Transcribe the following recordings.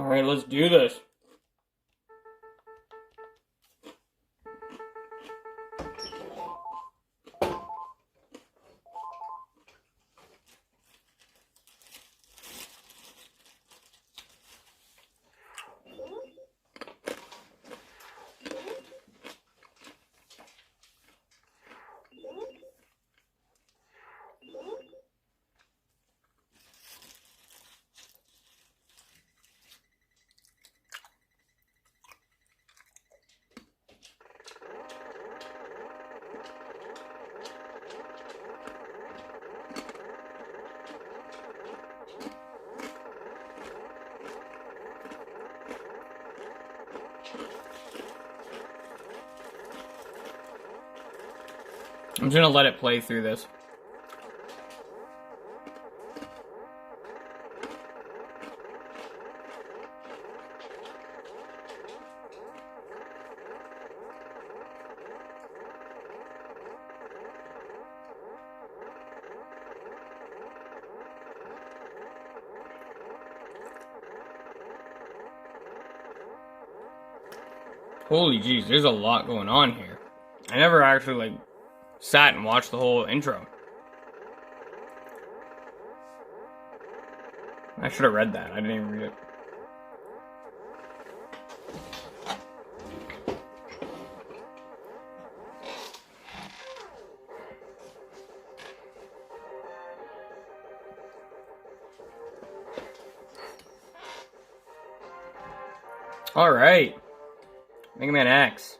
Alright, let's do this. I'm just gonna let it play through this. Holy jeez, there's a lot going on here. I never actually, sat and watched the whole intro. I should have read that. I didn't even read it. Alright. Megaman X.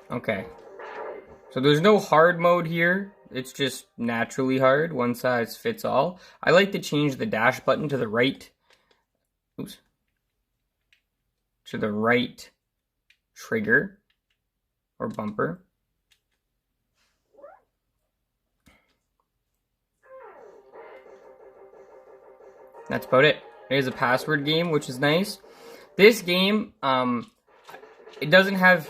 Okay. So there's no hard mode here. It's just naturally hard. One size fits all. I like to change the dash button to the right. Oops. To the right trigger or bumper. That's about it. There's a password game, which is nice. This game, it doesn't have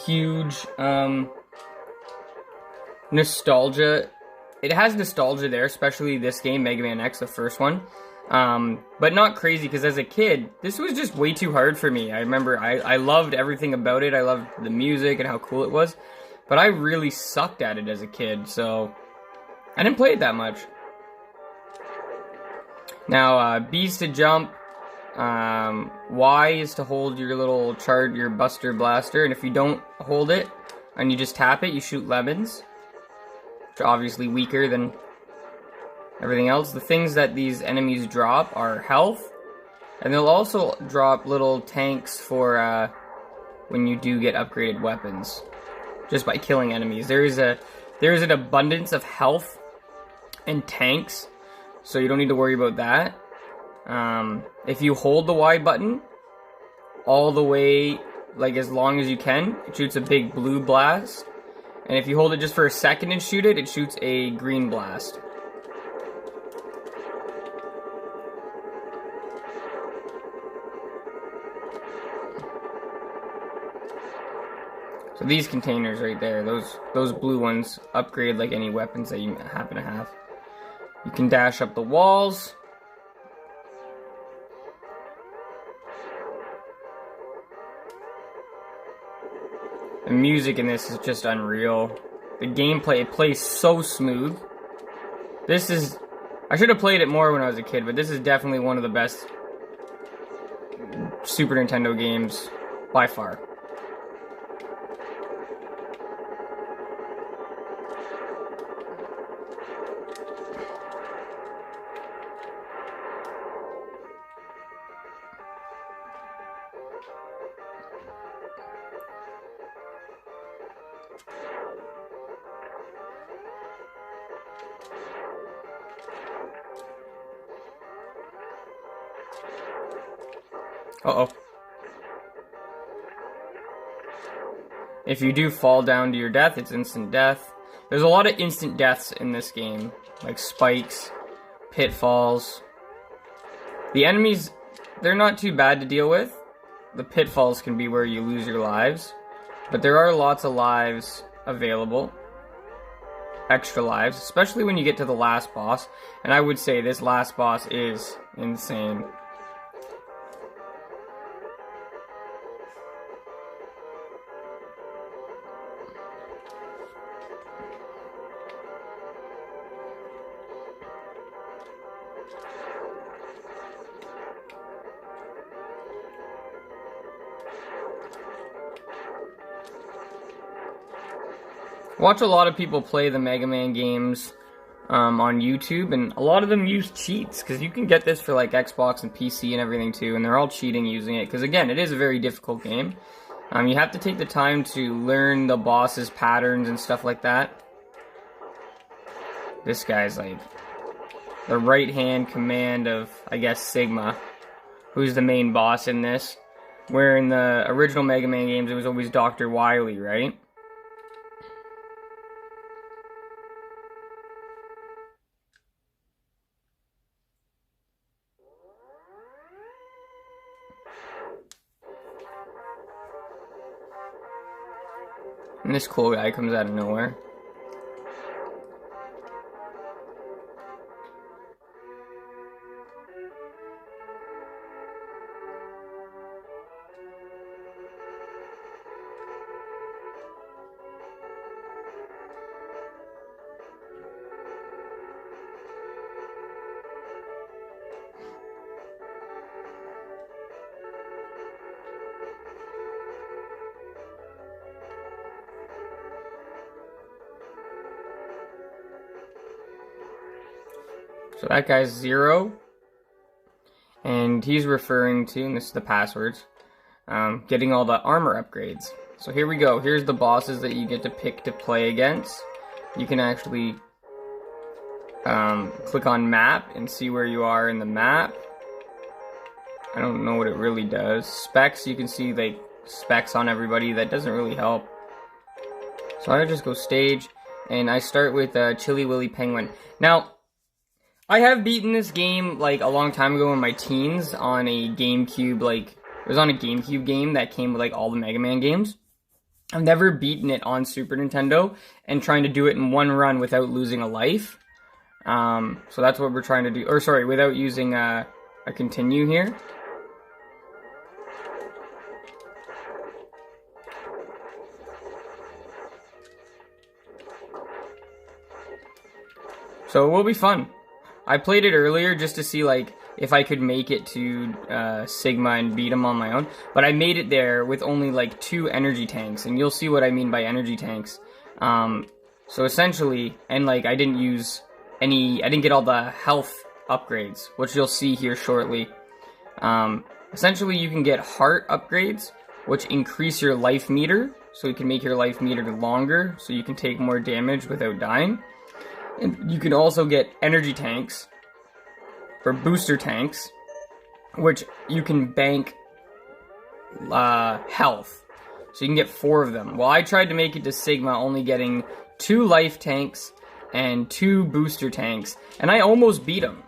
huge nostalgia. It has nostalgia there, especially this game, Mega Man X, the first one. But not crazy, because as a kid, this was just way too hard for me. I remember I loved everything about it. I loved the music and how cool it was. But I really sucked at it as a kid, so I didn't play it that much. Now, B's to jump, Y is to hold your little your Buster Blaster, and if you don't hold it, and you just tap it, you shoot lemons, which are obviously weaker than everything else. The things that these enemies drop are health, and they'll also drop little tanks for, when you do get upgraded weapons, just by killing enemies. There is an abundance of health and tanks, so you don't need to worry about that. If you hold the Y button all the way, as long as you can, it shoots a big blue blast. And if you hold it just for a second and shoot it, it shoots a green blast. So these containers right there, those blue ones, upgrade like any weapons that you happen to have. You can dash up the walls. The music in this is just unreal. The gameplay, it plays so smooth. I should have played it more when I was a kid, but this is definitely one of the best Super Nintendo games by far. Uh-oh. If you do fall down to your death, it's instant death. There's a lot of instant deaths in this game, like spikes, pitfalls. The enemies, they're not too bad to deal with. The pitfalls can be where you lose your lives, but there are lots of lives available. extra lives, especially when you get to the last boss. And I would say this last boss is insane. Watch a lot of people play the Mega Man games on YouTube, and a lot of them use cheats, because you can get this for like Xbox and PC and everything too, and they're all cheating using it, because again, it is a very difficult game. You have to take the time to learn the boss's patterns and stuff like that. This guy's like the right-hand command of, I guess, Sigma, who's the main boss in this, where in the original Mega Man games, it was always Dr. Wily, right? And this cool guy comes out of nowhere. So that guy's 0, and he's referring to, and this is the passwords, getting all the armor upgrades. So here we go. Here's the bosses that you get to pick to play against. You can actually click on map and see where you are in the map. I don't know what it really does. Specs, you can see like specs on everybody. That doesn't really help. So I just go stage, and I start with Chili Willy Penguin. Now, I have beaten this game, like, a long time ago in my teens on a GameCube, like, it was on a GameCube game that came with, like, all the Mega Man games. I've never beaten it on Super Nintendo, and trying to do it in one run without losing a life. So that's what we're trying to do, or sorry, without using a continue here. So it will be fun. I played it earlier just to see, like, if I could make it to Sigma and beat him on my own. But I made it there with only, like, 2 energy tanks. And you'll see what I mean by energy tanks. So essentially, and, like, I didn't get all the health upgrades, which you'll see here shortly. Essentially, you can get heart upgrades, which increase your life meter. So you can make your life meter longer, so you can take more damage without dying. And you can also get energy tanks, or booster tanks, which you can bank health. So you can get 4 of them. Well, I tried to make it to Sigma, only getting 2 life tanks and 2 booster tanks, and I almost beat him.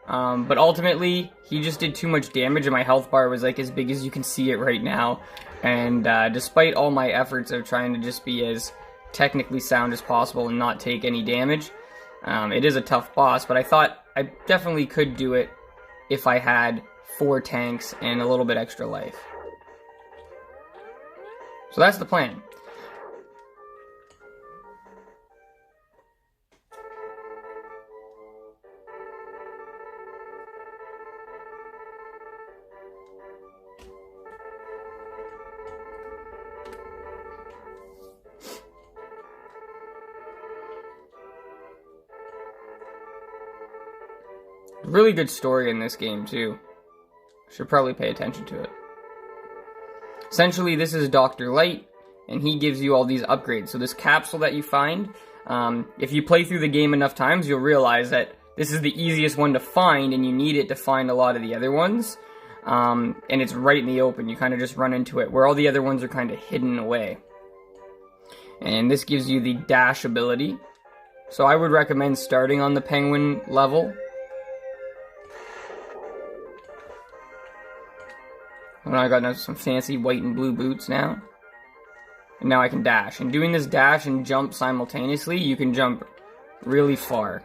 But ultimately, he just did too much damage, and my health bar was like as big as you can see it right now. And despite all my efforts of trying to just be as technically sound as possible and not take any damage, it is a tough boss, but I thought I definitely could do it if I had 4 tanks and a little bit extra life. So that's the plan. Really good story in this game, too. Should probably pay attention to it. Essentially, this is Dr. Light, and he gives you all these upgrades. So this capsule that you find, if you play through the game enough times, you'll realize that this is the easiest one to find, and you need it to find a lot of the other ones. And it's right in the open. You kind of just run into it, where all the other ones are kind of hidden away. And this gives you the dash ability. So I would recommend starting on the penguin level. And I got some fancy white and blue boots now. And now I can dash. And doing this dash and jump simultaneously, you can jump really far.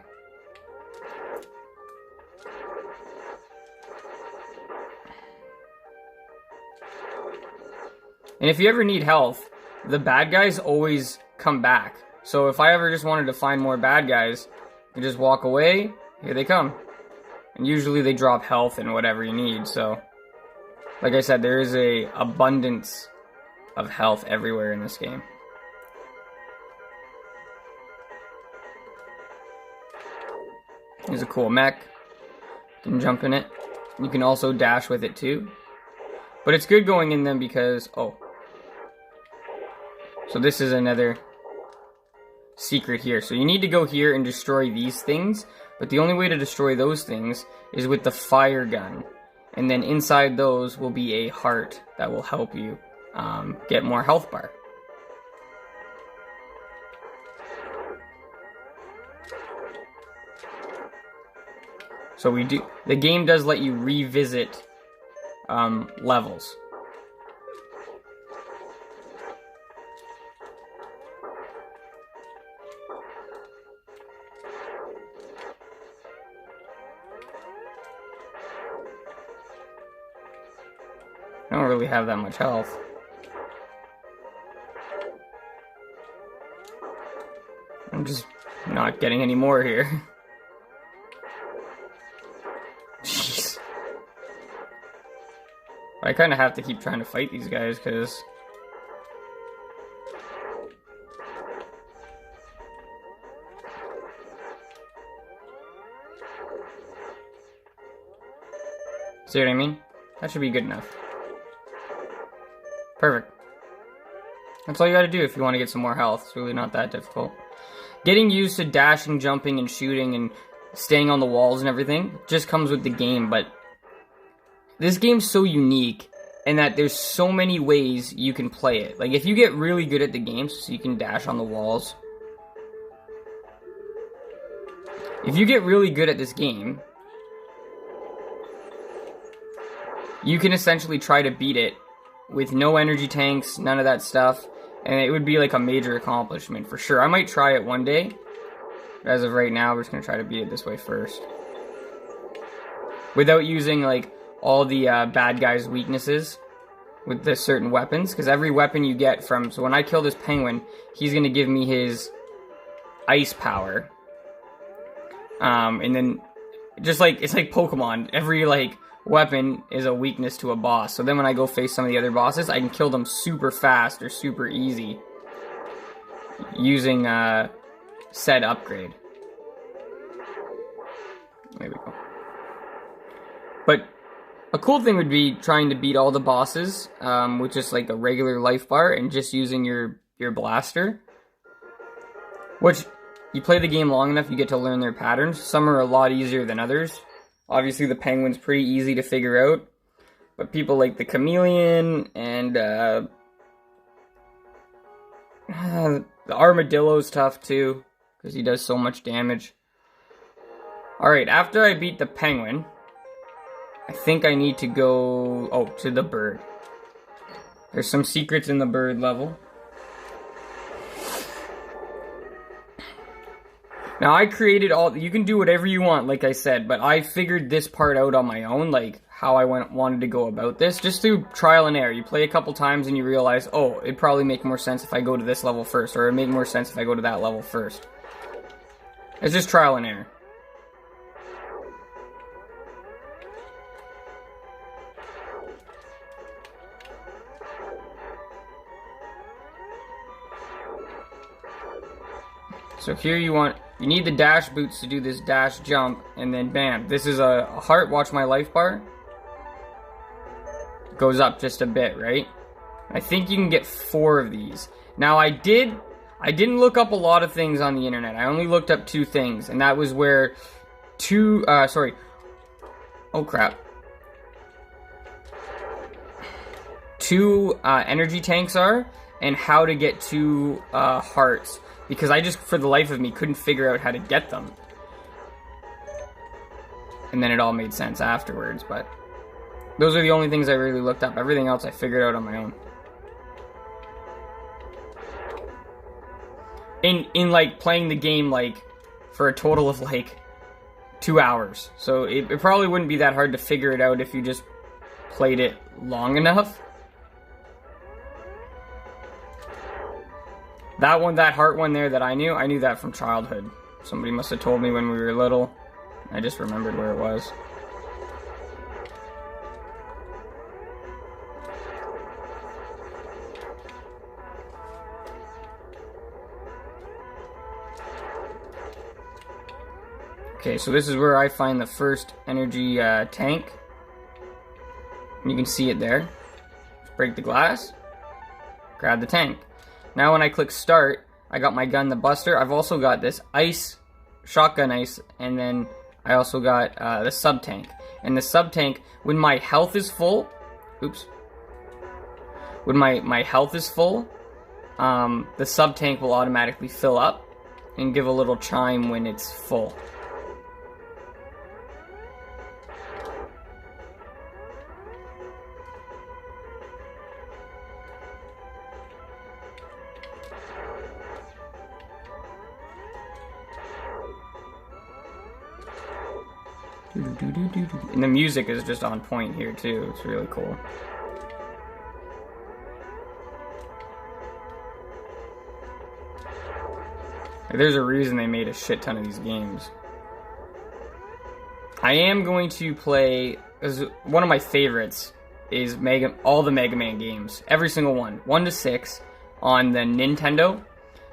And if you ever need health, the bad guys always come back. So if I ever just wanted to find more bad guys, you just walk away, here they come. And usually they drop health and whatever you need, so... Like I said, there is a abundance of health everywhere in this game. Here's a cool mech. You can jump in it. You can also dash with it too. But it's good going in them because... Oh. So this is another secret here. So you need to go here and destroy these things. But the only way to destroy those things is with the fire gun. And then inside those will be a heart that will help you get more health bar. So the game does let you revisit levels. I don't really have that much health. I'm just not getting any more here. Jeez. I kind of have to keep trying to fight these guys, because... See what I mean? That should be good enough. Perfect. That's all you gotta do if you want to get some more health. It's really not that difficult. Getting used to dashing, jumping, and shooting, and staying on the walls and everything just comes with the game, but this game's so unique in that there's so many ways you can play it. Like, if you get really good at the game, so you can dash on the walls. If you get really good at this game, you can essentially try to beat it with no energy tanks, none of that stuff, and it would be like a major accomplishment for sure. I might try it one day, but as of right now, we're just going to try to beat it this way first. Without using, like, all the bad guys' weaknesses with the certain weapons, because every weapon you get from... So when I kill this penguin, he's going to give me his ice power. And then, just like, it's like Pokemon. Every, like, weapon is a weakness to a boss. So then when I go face some of the other bosses, I can kill them super fast or super easy using said upgrade. There we go. But a cool thing would be trying to beat all the bosses with just like a regular life bar and just using your blaster. Which, you play the game long enough, you get to learn their patterns. Some are a lot easier than others. Obviously, the penguin's pretty easy to figure out, but people like the chameleon and the armadillo's tough too, because he does so much damage. Alright, after I beat the penguin, I think I need to go, to the bird. There's some secrets in the bird level. Now, I created you can do whatever you want, like I said, but I figured this part out on my own, like, how I wanted to go about this, just through trial and error. You play a couple times and you realize, oh, it'd probably make more sense if I go to this level first, or it'd make more sense if I go to that level first. It's just trial and error. So here you need the dash boots to do this dash jump, and then bam, this is a heart. Watch my life bar. Goes up just a bit, right? I think you can get 4 of these. Now I didn't look up a lot of things on the internet. I only looked up 2 things, and that was where oh crap. 2 energy tanks are, and how to get 2 hearts. Because I just, for the life of me, couldn't figure out how to get them. And then it all made sense afterwards, but... those are the only things I really looked up. Everything else I figured out on my own. In like, playing the game, like, for a total of like 2 hours. So it probably wouldn't be that hard to figure it out if you just played it long enough. That one, that heart one there that I knew that from childhood. Somebody must have told me when we were little. I just remembered where it was. Okay, so this is where I find the first energy tank. You can see it there. Just break the glass, grab the tank. Now when I click start, I got my gun, the Buster. I've also got this ice, shotgun ice, and then I also got the sub-tank. And the sub-tank, when my health is full, when my health is full, the sub-tank will automatically fill up and give a little chime when it's full. And the music is just on point here too. It's really cool. Like, there's a reason they made a shit ton of these games. I am going to play, because one of my favorites is all the Mega Man games. Every single one. 1 to 6 on the Nintendo.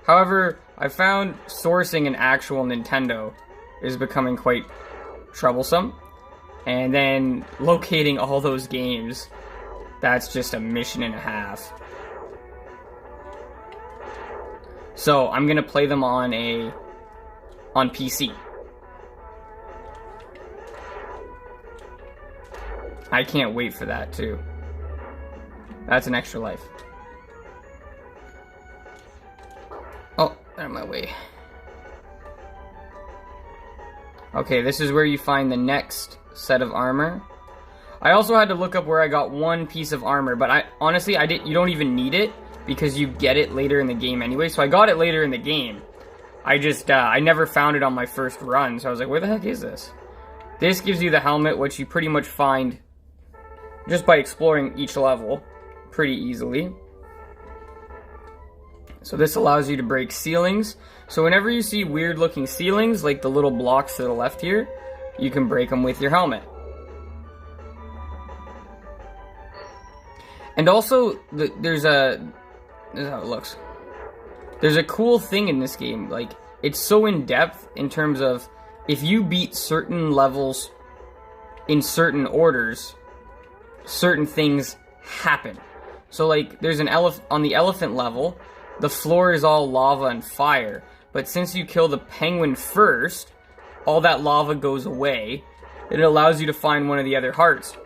However, I found sourcing an actual Nintendo is becoming quite troublesome, and then locating all those games, that's just a mission and a half. So I'm gonna play them on PC. I can't wait for that too. That's an extra life. Oh, out of my way. Okay, this is where you find the next set of armor. I also had to look up where I got one piece of armor, but honestly, you don't even need it because you get it later in the game anyway. So I got it later in the game. I never found it on my first run, so I was like, where the heck is this? This gives you the helmet, which you pretty much find just by exploring each level pretty easily. So this allows you to break ceilings. So whenever you see weird looking ceilings, like the little blocks to the left here, you can break them with your helmet. And also, this is how it looks. There's a cool thing in this game, like, it's so in depth in terms of, if you beat certain levels in certain orders, certain things happen. So like, there's an on the elephant level, the floor is all lava and fire. But since you kill the penguin first, all that lava goes away, and it allows you to find one of the other hearts.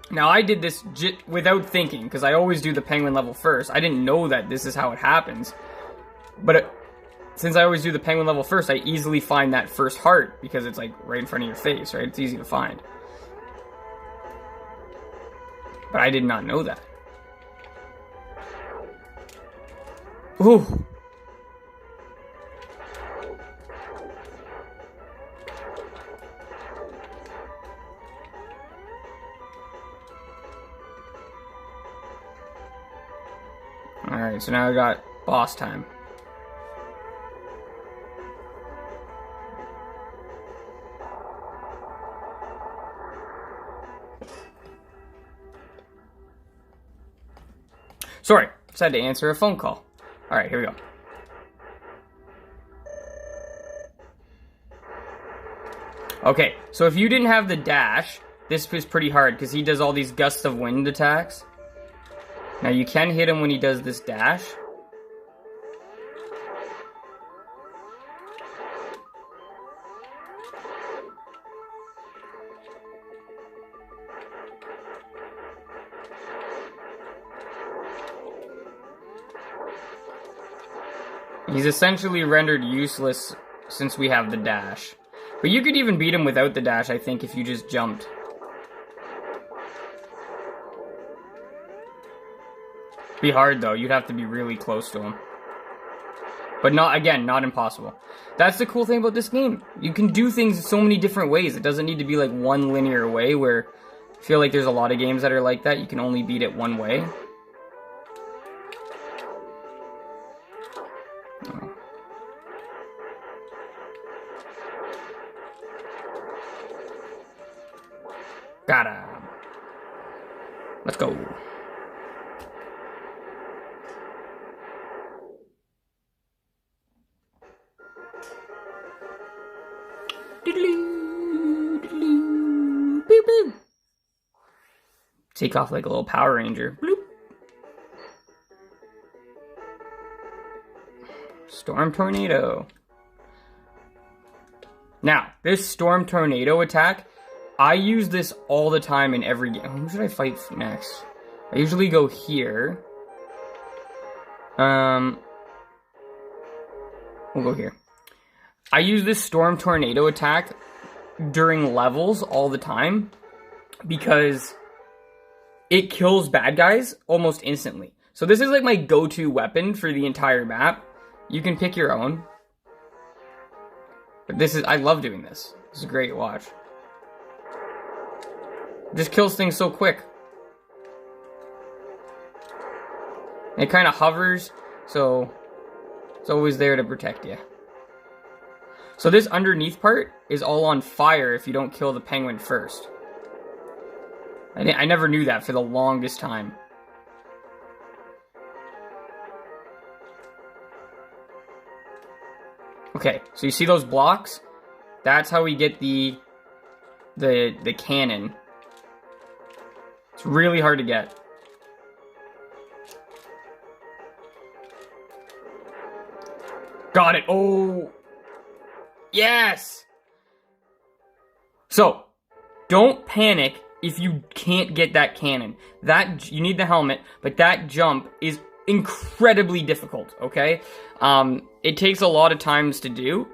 Now, I did this without thinking, because I always do the penguin level first. I didn't know that this is how it happens. But since I always do the penguin level first, I easily find that first heart, because it's like right in front of your face, right? It's easy to find. But I did not know that. Ooh. Alright, so now I got boss time. Sorry, just had to answer a phone call. Alright, here we go. Okay, so if you didn't have the dash, this was pretty hard, because he does all these gusts of wind attacks. Now you can hit him when he does this dash. He's essentially rendered useless since we have the dash. But you could even beat him without the dash, I think, if you just jumped. Be hard though, you'd have to be really close to him. But not, again, not impossible. That's the cool thing about this game. You can do things so many different ways. It doesn't need to be like one linear way where I feel like there's a lot of games that are like that. You can only beat it one way. Oh. Got him. Let's go. Boop, boop. Take off like a little Power Ranger. Bloop. Storm Tornado. Now, this Storm Tornado attack, I use this all the time in every game. Who should I fight next? I usually go here. We'll go here. I use this Storm Tornado attack during levels all the time because it kills bad guys almost instantly. So this is like my go-to weapon for the entire map. You can pick your own. But this is, I love doing this. This is a great watch. It just kills things so quick. It kind of hovers, so it's always there to protect you. So this underneath part is all on fire if you don't kill the penguin first. I never knew that for the longest time. Okay, so you see those blocks? That's how we get the cannon. It's really hard to get. Got it. Oh. Yes. So, don't panic if you can't get that cannon. That you need the helmet, but that jump is incredibly difficult, okay? It takes a lot of times to do.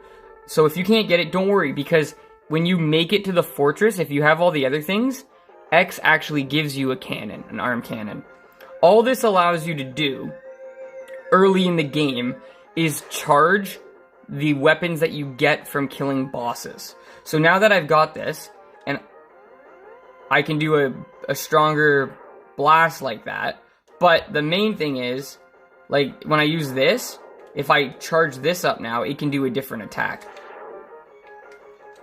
So if you can't get it, don't worry, because when you make it to the fortress, if you have all the other things, X actually gives you a cannon, an arm cannon. All this allows you to do early in the game is charge the weapons that you get from killing bosses. So now that I've got this, and I can do a stronger blast like that, but the main thing is, like, when I use this, if I charge this up now, it can do a different attack.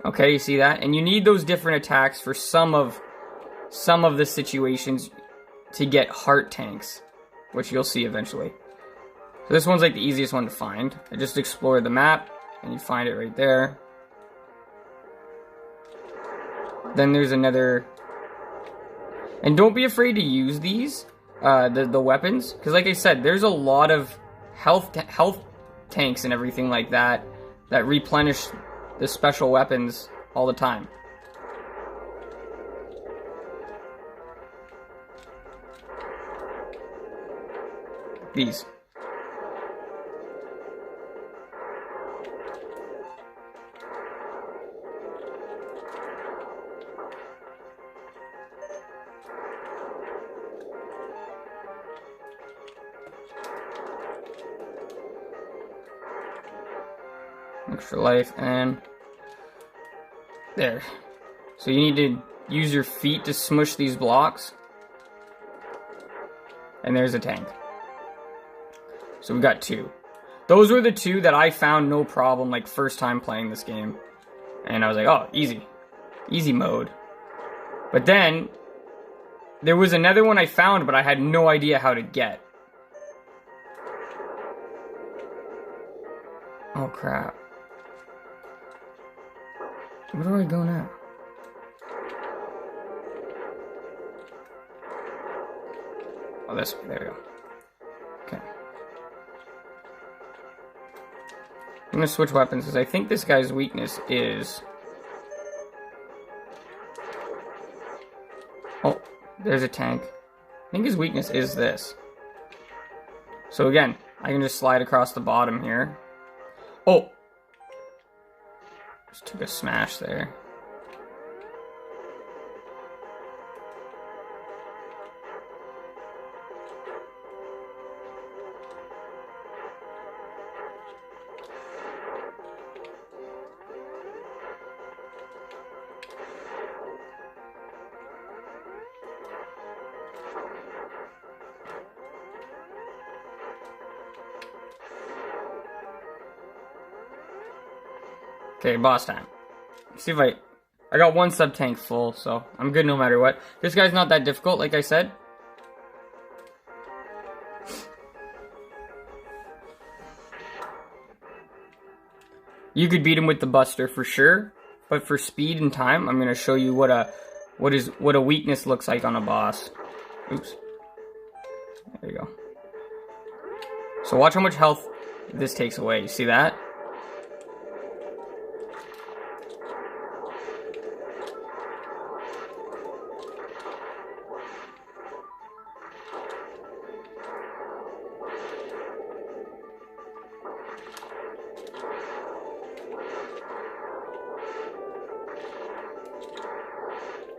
Okay, you see that? And you need those different attacks for some of the situations to get heart tanks, which you'll see eventually. So this one's like the easiest one to find. I just explore the map, and you find it right there. Then there's another... And don't be afraid to use these, the weapons, because like I said, there's a lot of health tanks and everything like that that replenish the special weapons all the time. These. Extra life, and there. So you need to use your feet to smush these blocks. And there's a tank. So we got two. Those were the two that I found no problem, like, first time playing this game. And I was like, oh, easy. Easy mode. But then, there was another one I found, but I had no idea how to get. Oh, crap. Where do I go now? Oh, this way. There we go. Okay. I'm gonna switch weapons because I think this guy's weakness is... Oh, there's a tank. I think his weakness is this. So again, I can just slide across the bottom here. Oh! Just took a smash there. Okay, boss time. Let's see if I got one sub-tank full, so I'm good no matter what. This guy's not that difficult, like I said. You could beat him with the Buster for sure, but for speed and time, I'm gonna show you what a weakness looks like on a boss. Oops. There you go. So watch how much health this takes away. You see that?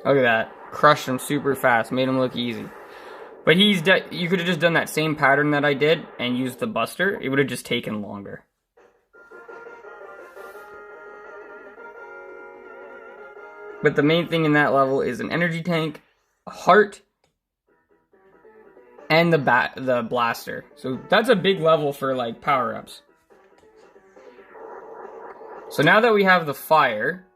Look at that. Crushed him super fast. Made him look easy. But you could have just done that same pattern that I did and used the Buster. It would have just taken longer. But the main thing in that level is an energy tank, a heart, and the blaster. So that's a big level for like power-ups. So now that we have the fire,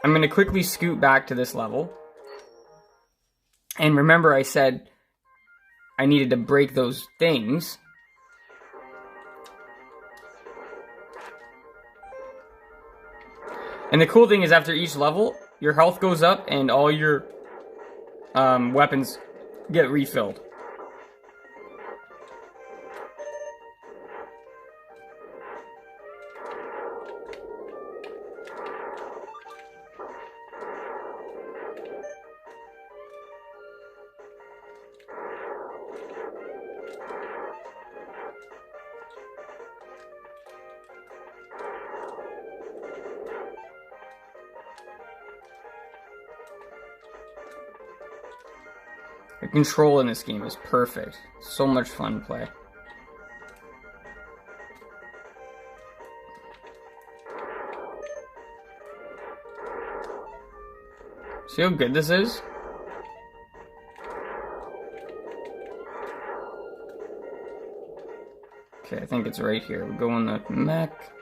I'm going to quickly scoot back to this level. And remember I said I needed to break those things. And the cool thing is after each level, your health goes up and all your weapons get refilled. The control in this game is perfect. So much fun to play. See how good this is? Okay, I think it's right here. We go in the mech.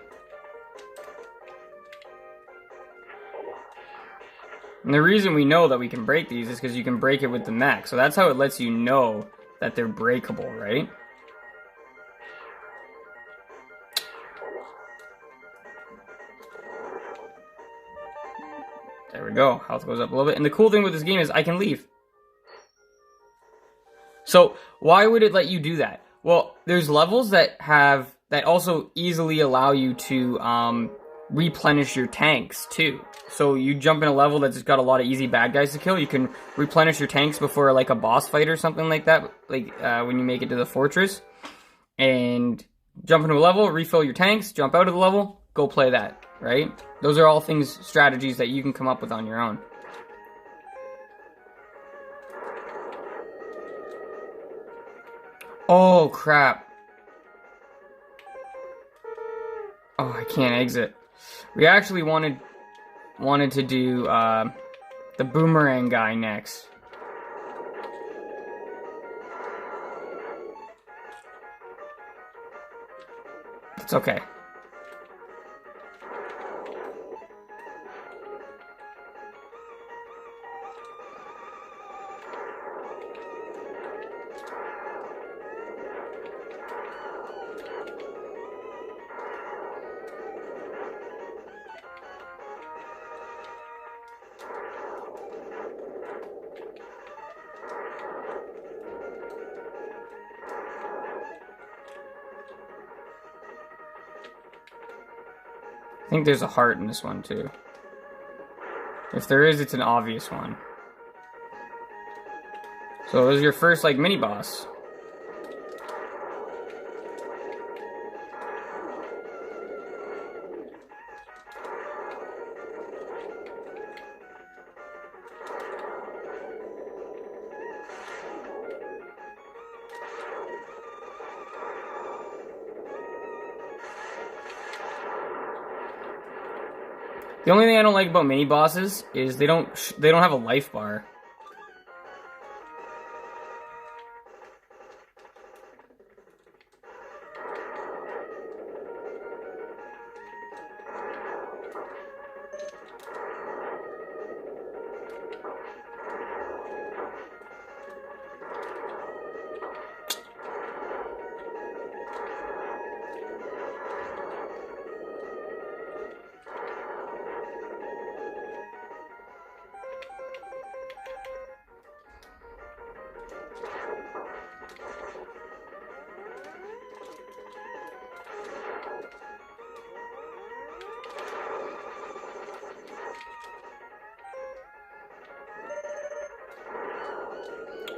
And the reason we know that we can break these is because you can break it with the mech. So that's how it lets you know that they're breakable, right? There we go. Health goes up a little bit. And the cool thing with this game is I can leave. So why would it let you do that? Well, there's levels that also easily allow you to replenish your tanks too. So you jump in a level that's got a lot of easy bad guys to kill, you can replenish your tanks before like a boss fight or something like that, like when you make it to the fortress. And jump into a level, refill your tanks, jump out of the level, go play that, right? Those are all strategies that you can come up with on your own. Oh, crap. Oh, I can't exit. We actually wanted to do the boomerang guy next. It's okay. I think there's a heart in this one too. If there is, it's an obvious one. So it was your first like mini boss. The only thing I don't like about mini bosses is they don't have a life bar.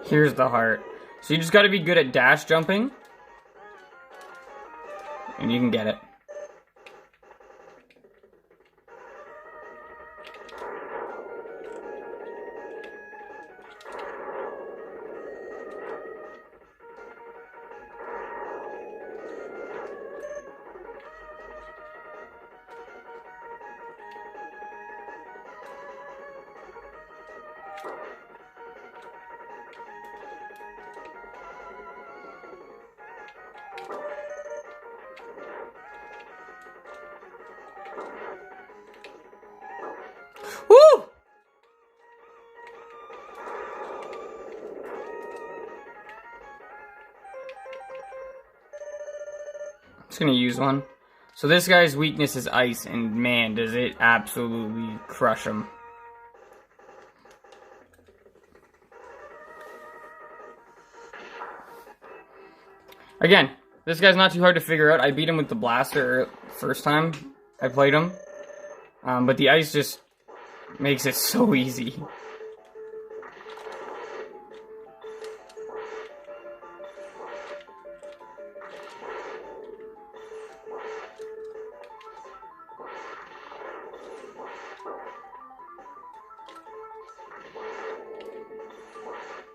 Here's the heart. So you just gotta be good at dash jumping. And you can get it. Woo! I'm just gonna use one. So this guy's weakness is ice, and man, does it absolutely crush him. Again, this guy's not too hard to figure out. I beat him with the blaster first time I played him. But the ice just makes it so easy.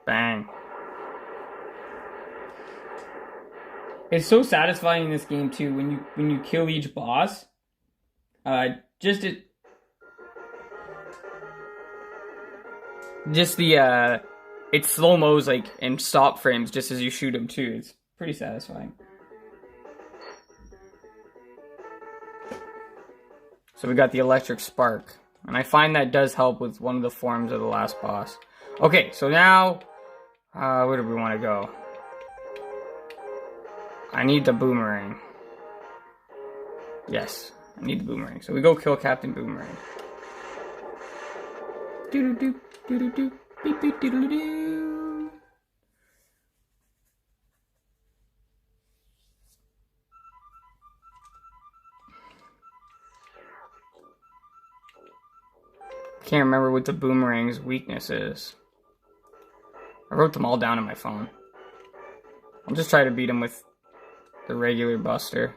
Bang. It's so satisfying in this game too when you kill each boss. It slow-mos like in stop frames just as you shoot him too. It's pretty satisfying. So we got the electric spark, and I find that does help with one of the forms of the last boss. Okay, so now where do we want to go? I need the boomerang. Yes, I need the boomerang. So we go kill Captain Boomerang. Doo-doo-doo, doo-doo-doo, beep-beep, doo-doo-doo. Can't remember what the boomerang's weakness is. I wrote them all down on my phone. I'll just try to beat him with the regular buster.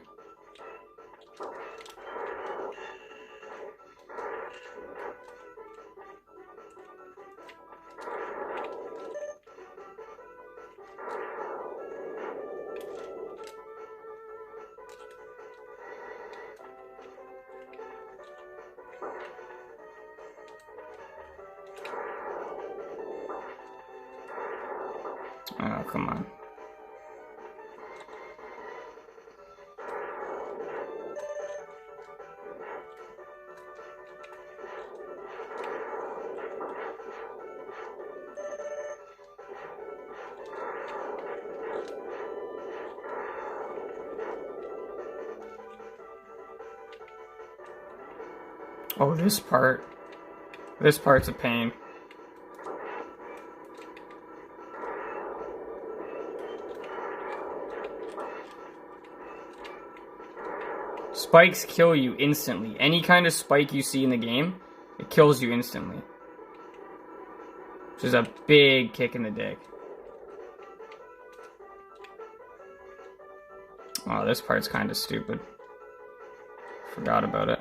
Oh, come on. Oh, this part. This part's a pain. Spikes kill you instantly. Any kind of spike you see in the game, it kills you instantly. Which is a big kick in the dick. Oh, this part's kind of stupid. Forgot about it.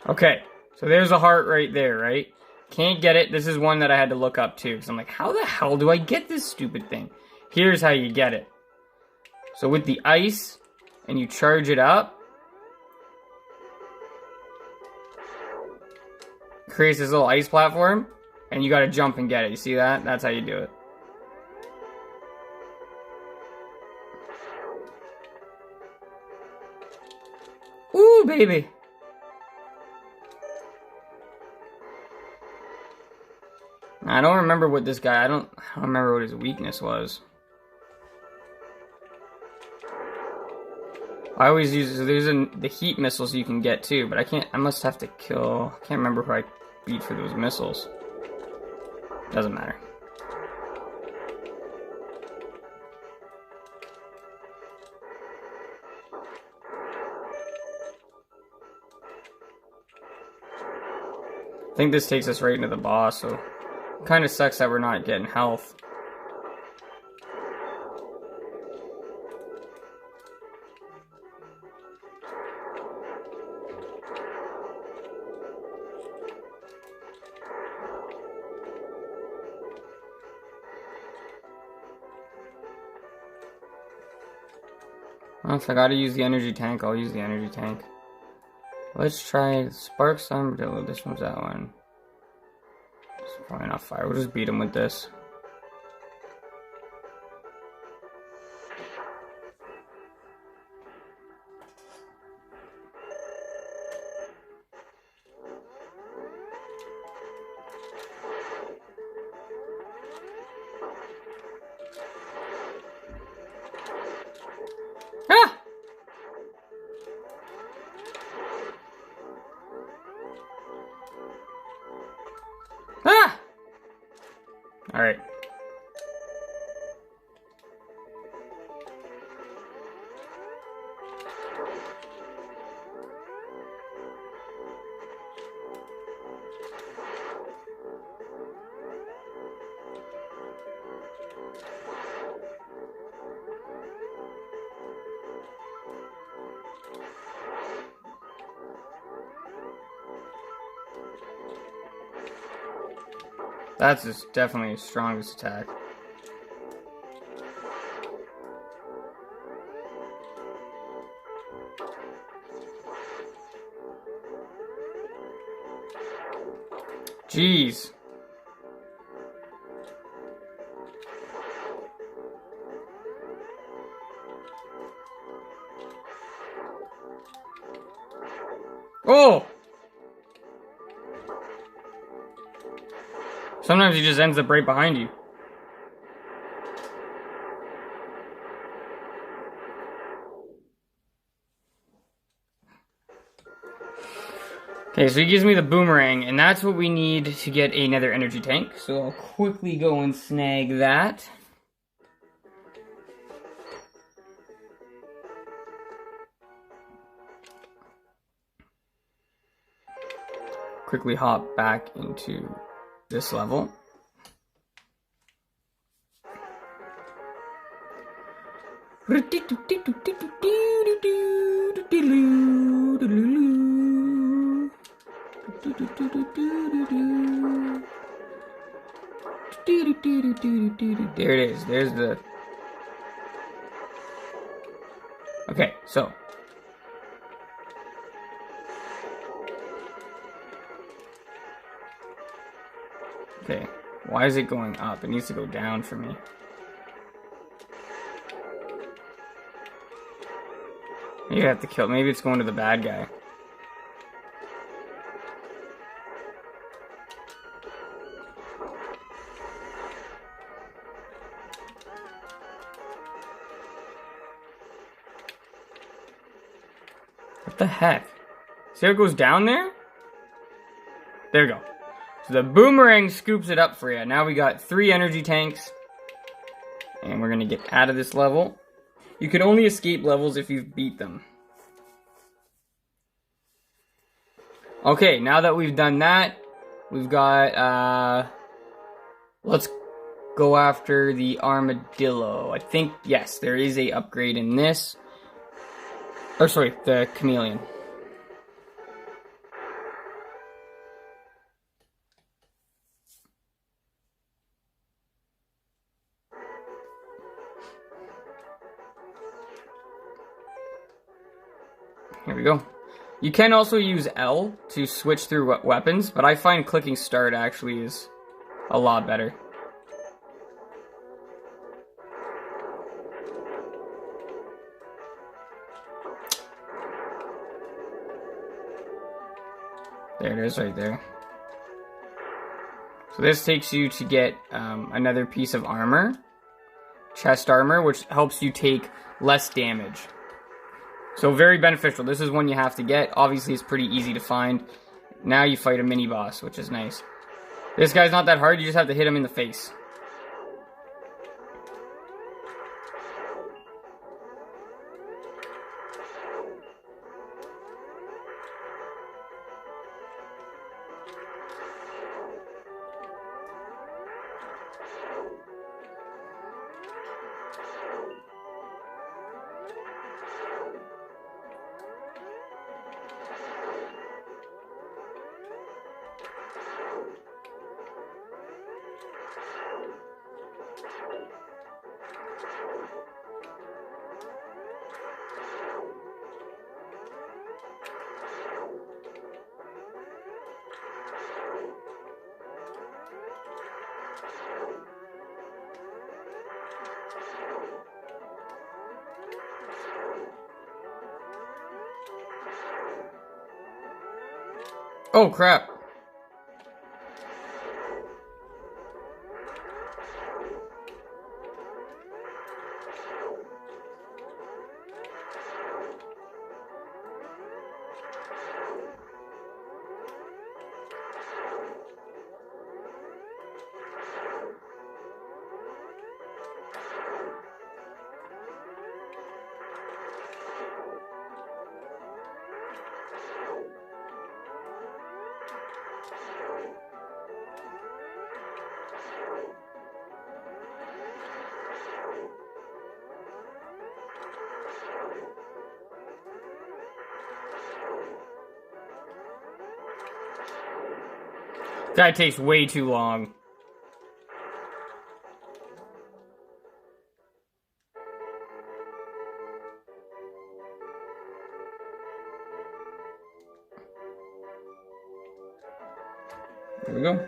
Okay, so there's a heart right there, right? Can't get it. This is one that I had to look up too, because I'm like, how the hell do I get this stupid thing? Here's how you get it. So with the ice, and you charge it up, creates this little ice platform, and you gotta jump and get it. You see that? That's how you do it. baby. I don't remember what this guy, I don't remember what his weakness was. I always use, there's the heat missiles you can get too, but I must have to kill, I can't remember who I beat for those missiles. Doesn't matter. I think this takes us right into the boss, so it kind of sucks that we're not getting health. Well, if I gotta use the energy tank, I'll use the energy tank. Let's try Sparks Armadillo. This one's that one. It's probably not fire. We'll just beat him with this. Ah! Ah! Alright. That's just definitely his strongest attack. Jeez. Oh! Sometimes he just ends up right behind you. Okay, so he gives me the boomerang, and that's what we need to get another energy tank. So I'll quickly go and snag that. Quickly hop back into this level. There it is. There's the... Okay, so... Okay, why is it going up? It needs to go down for me. Maybe I have to kill... Maybe it's going to the bad guy. What the heck? See how it goes down there? There we go. So the boomerang scoops it up for you. Now we got 3 energy tanks. And we're gonna get out of this level. You can only escape levels if you've beat them. Okay, now that we've done that, we've got, let's go after the armadillo. I think, yes, there is a upgrade in this. Or sorry, the chameleon. Here we go. You can also use L to switch through weapons, but I find clicking start actually is a lot better. There it is right there. So this takes you to get another piece of armor. Chest armor, which helps you take less damage. So very beneficial. This is one you have to get. Obviously, it's pretty easy to find. Now you fight a mini-boss, which is nice. This guy's not that hard. You just have to hit him in the face. Oh, crap. That takes way too long. There we go.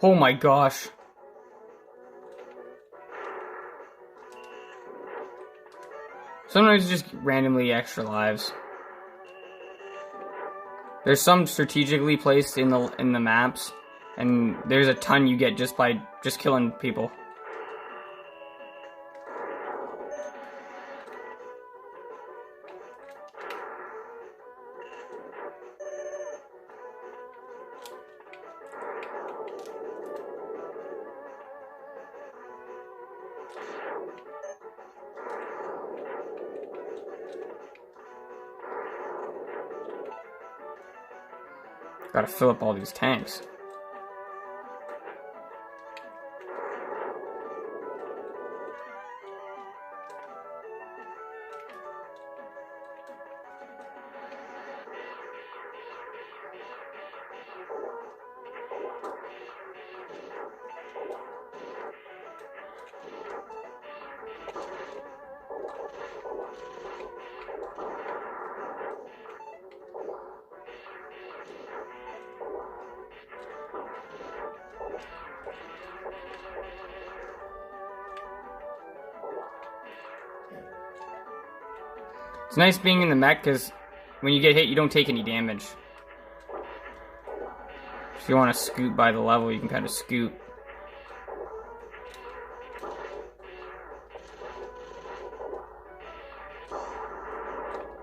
Oh my gosh. Sometimes just randomly extra lives. There's some strategically placed in the maps, and there's a ton you get just by killing people. Gotta fill up all these tanks. It's nice being in the mech because when you get hit, you don't take any damage. If you want to scoot by the level, you can kind of scoot.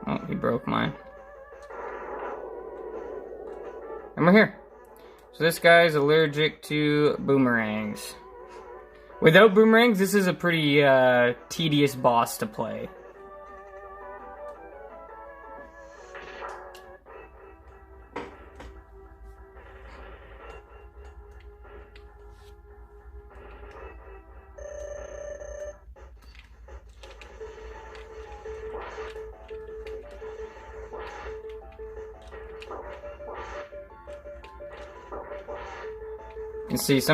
Oh, he broke mine. And we're here. So this guy's allergic to boomerangs. Without boomerangs, this is a pretty tedious boss to play. You can see his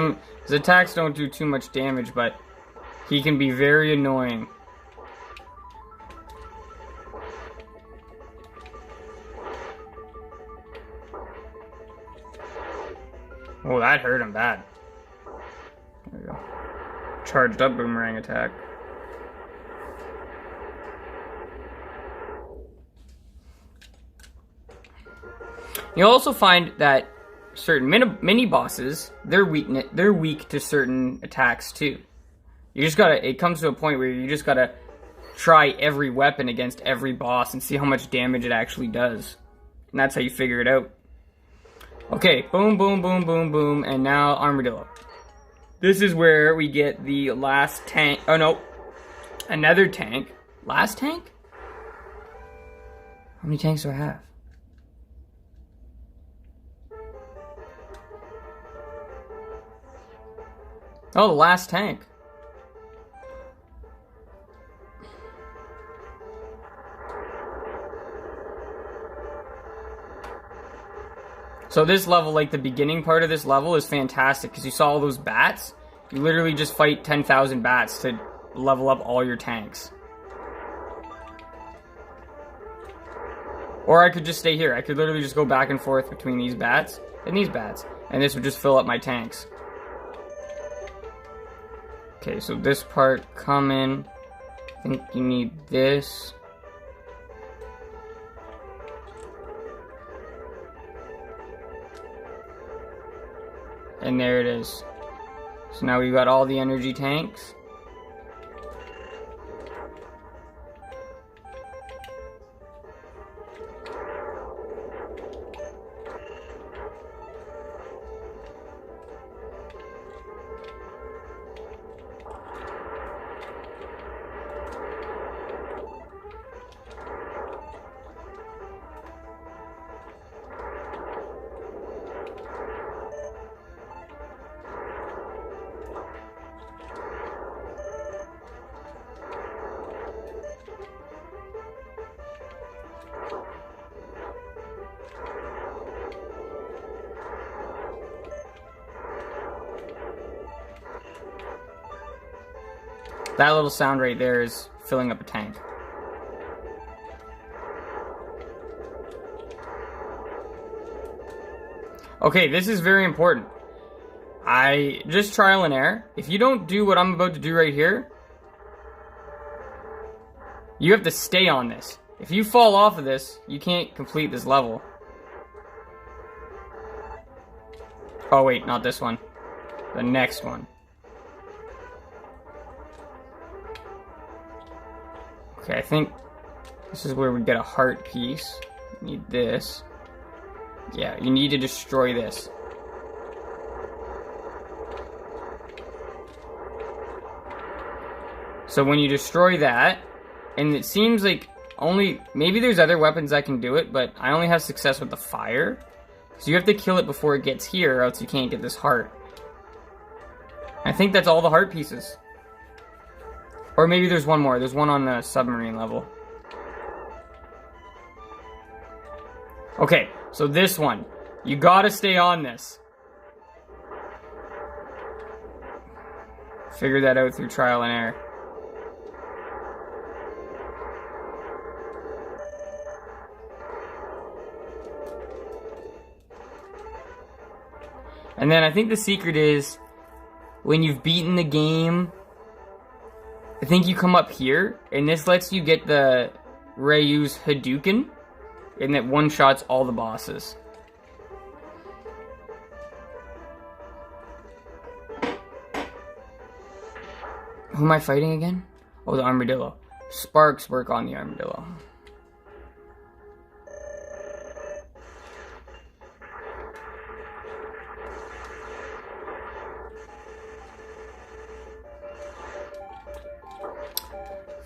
attacks don't do too much damage, but he can be very annoying. Oh, that hurt him bad. There we go. Charged up boomerang attack. You'll also find that certain mini bosses, they're weak to certain attacks too. You just gotta, it comes to a point where you just gotta try every weapon against every boss and see how much damage it actually does. And that's how you figure it out. Okay, boom, boom, boom, boom, boom, and now Armadillo. This is where we get the last tank. Oh no, another tank. Last tank? How many tanks do I have? Oh, the last tank. So this level, like the beginning part of this level, is fantastic because you saw all those bats. You literally just fight 10,000 bats to level up all your tanks. Or I could just stay here. I could literally just go back and forth between these bats and these bats. And this would just fill up my tanks. Okay, so this part coming. I think you need this. And there it is. So now we've got all the energy tanks. That little sound right there is filling up a tank. Okay, this is very important. Just trial and error. If you don't do what I'm about to do right here, you have to stay on this. If you fall off of this, you can't complete this level. Oh wait, not this one. The next one. Okay, I think this is where we get a heart piece. Need this. Yeah, you need to destroy this. So when you destroy that, and it seems like maybe there's other weapons that can do it, but I only have success with the fire. So you have to kill it before it gets here, or else you can't get this heart. I think that's all the heart pieces. Or maybe there's one more. There's one on the submarine level. Okay, so this one. You gotta stay on this. Figure that out through trial and error. And then I think the secret is, when you've beaten the game, I think you come up here, and this lets you get the Ryu's Hadouken, and that one-shots all the bosses. Who am I fighting again? Oh, the Armadillo. Sparks work on the Armadillo.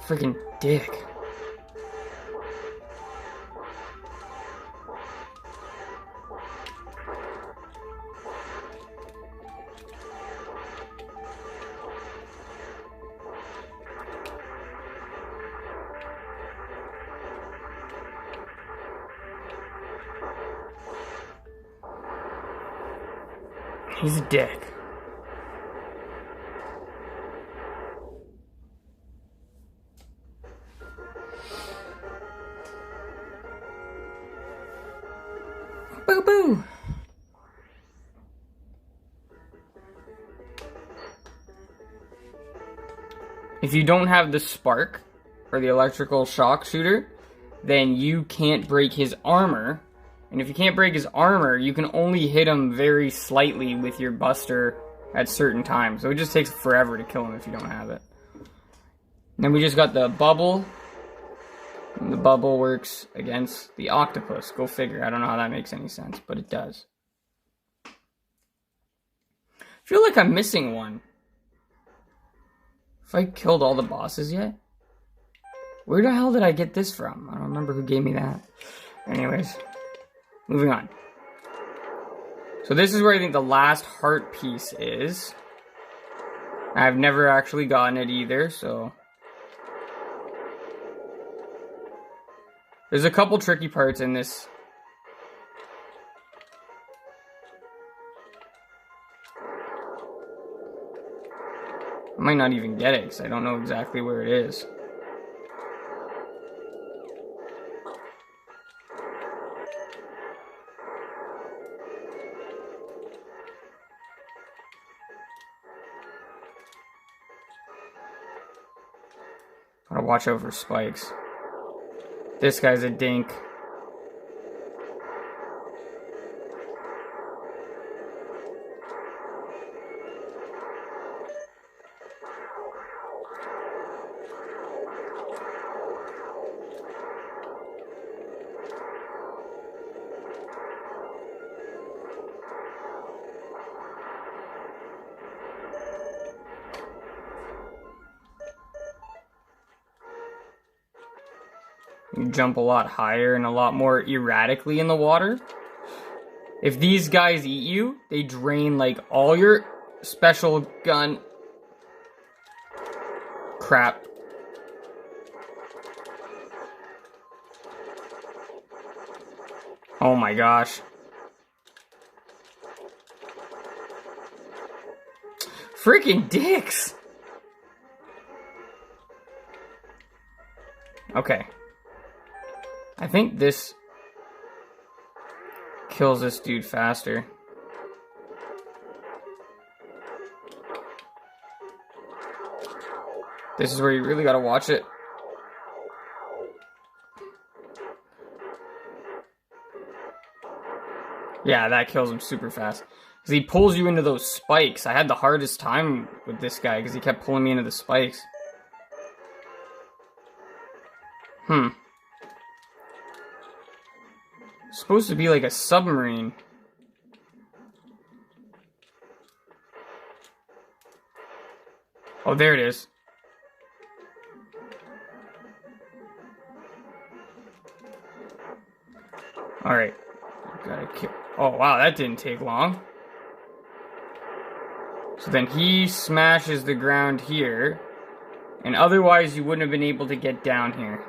Freaking dick. He's a dick. Boo boo. If you don't have the spark, or the electrical shock shooter, then you can't break his armor. And if you can't break his armor, you can only hit him very slightly with your buster at certain times. So it just takes forever to kill him if you don't have it. And then we just got the bubble. And the bubble works against the octopus. Go figure. I don't know how that makes any sense, but it does. I feel like I'm missing one. Have I killed all the bosses yet? Where the hell did I get this from? I don't remember who gave me that. Anyways, moving on. So this is where I think the last heart piece is. I've never actually gotten it either, so... There's a couple tricky parts in this. I might not even get it, because I don't know exactly where it is. Gotta watch out for spikes. This guy's a dink. You jump a lot higher and a lot more erratically in the water. If these guys eat you, they drain like all your special gun crap. Oh my gosh. Freaking dicks. Okay. I think this kills this dude faster. This is where you really gotta watch it. Yeah, that kills him super fast. Because he pulls you into those spikes. I had the hardest time with this guy because he kept pulling me into the spikes. Supposed to be like a submarine. Oh, there it is. Alright. Gotta kill. Oh, wow, that didn't take long. So then he smashes the ground here. And otherwise you wouldn't have been able to get down here.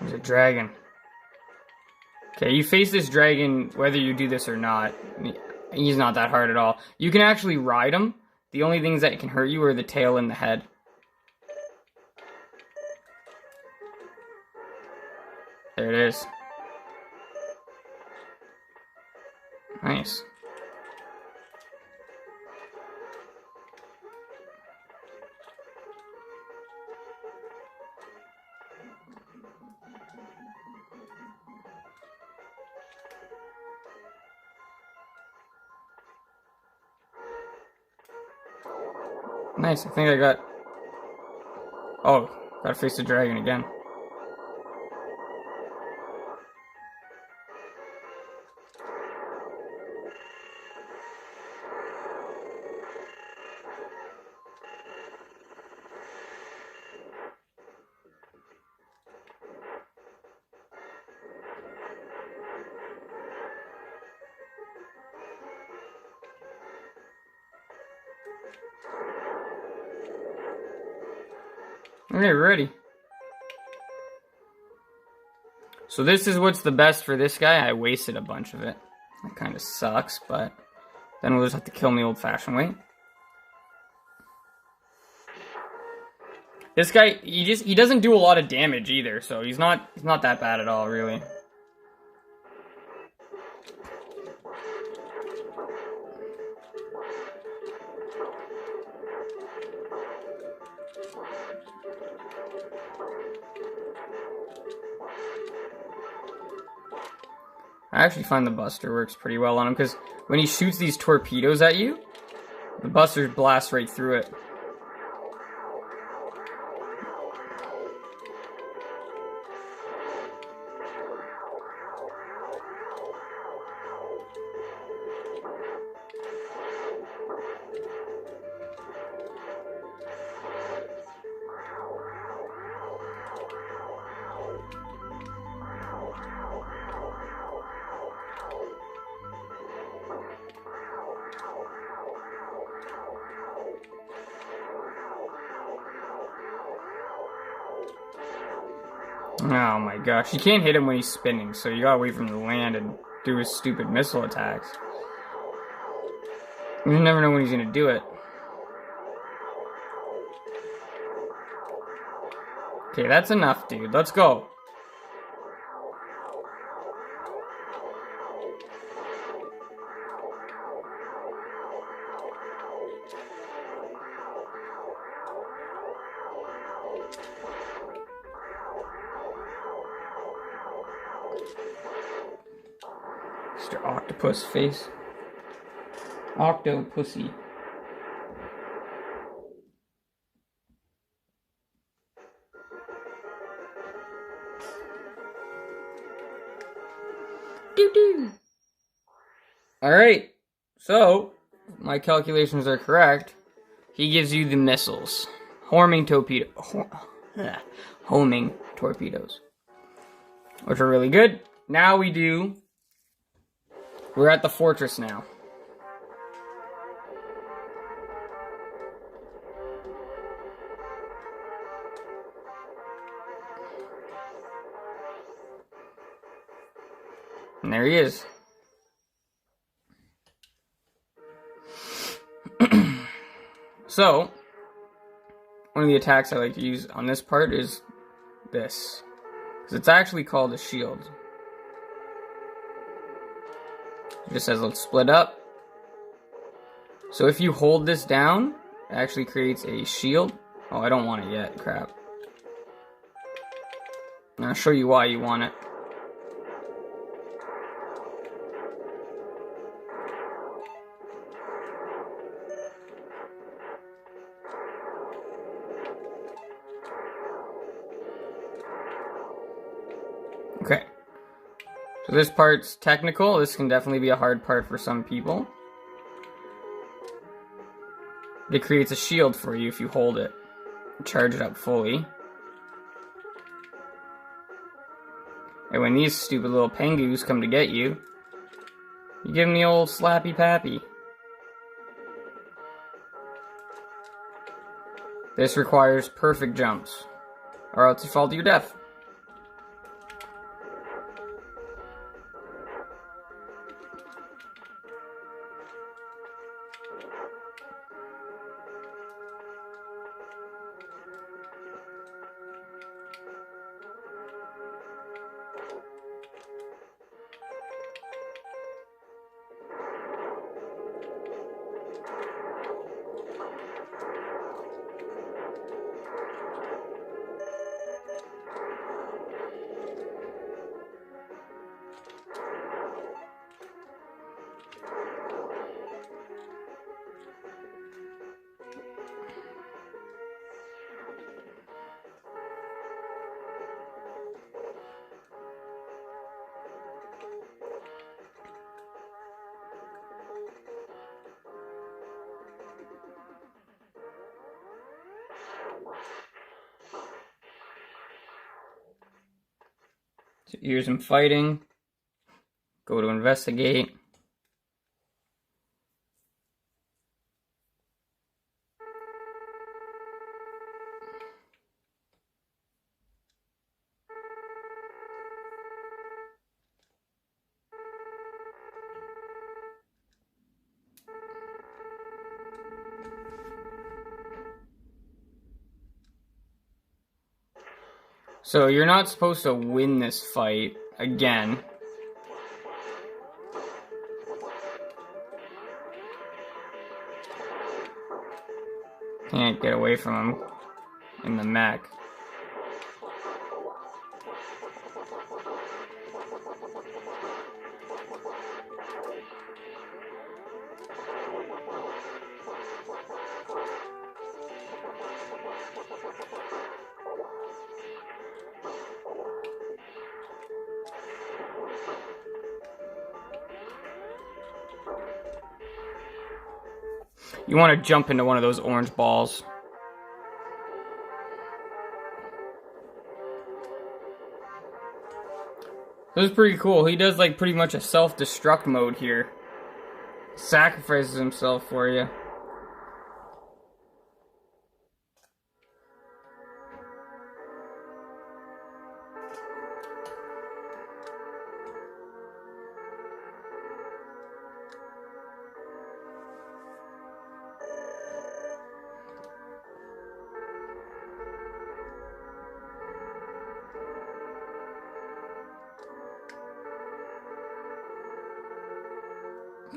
There's a dragon. Okay, you face this dragon whether you do this or not. He's not that hard at all. You can actually ride him. The only things that can hurt you are the tail and the head. There it is. Nice. Nice, I think I got... Oh, gotta face the dragon again. Okay, we're ready. So this is what's the best for this guy. I wasted a bunch of it. That kind of sucks, but then we'll just have to kill me old-fashioned way. This guy, he doesn't do a lot of damage either, so he's not that bad at all, really. I actually find the Buster works pretty well on him, because when he shoots these torpedoes at you, the Buster blasts right through it. Oh my gosh, you can't hit him when he's spinning, so you gotta wait for him to land and do his stupid missile attacks. You never know when he's gonna do it. Okay, that's enough, dude. Let's go. Mr. Octopus face. Octopussy. Doo-doo. Alright, so, my calculations are correct. He gives you the missiles. Homing torpedoes. Which are really good. Now we're at the fortress now. And there he is. So, one of the attacks I like to use on this part is this. Because it's actually called a shield. It just says let's split up. So if you hold this down, it actually creates a shield. Oh, I don't want it yet. Crap. And I'll show you why you want it. Okay. So this part's technical. This can definitely be a hard part for some people. It creates a shield for you if you hold it. Charge it up fully. And when these stupid little pengoos come to get you, you give them the old slappy pappy. This requires perfect jumps, or else you fall to your death. So here's him fighting. Go to investigate. So you're not supposed to win this fight again. Can't get away from him in the mech. You want to jump into one of those orange balls. This is pretty cool. He does like pretty much a self-destruct mode here. Sacrifices himself for you.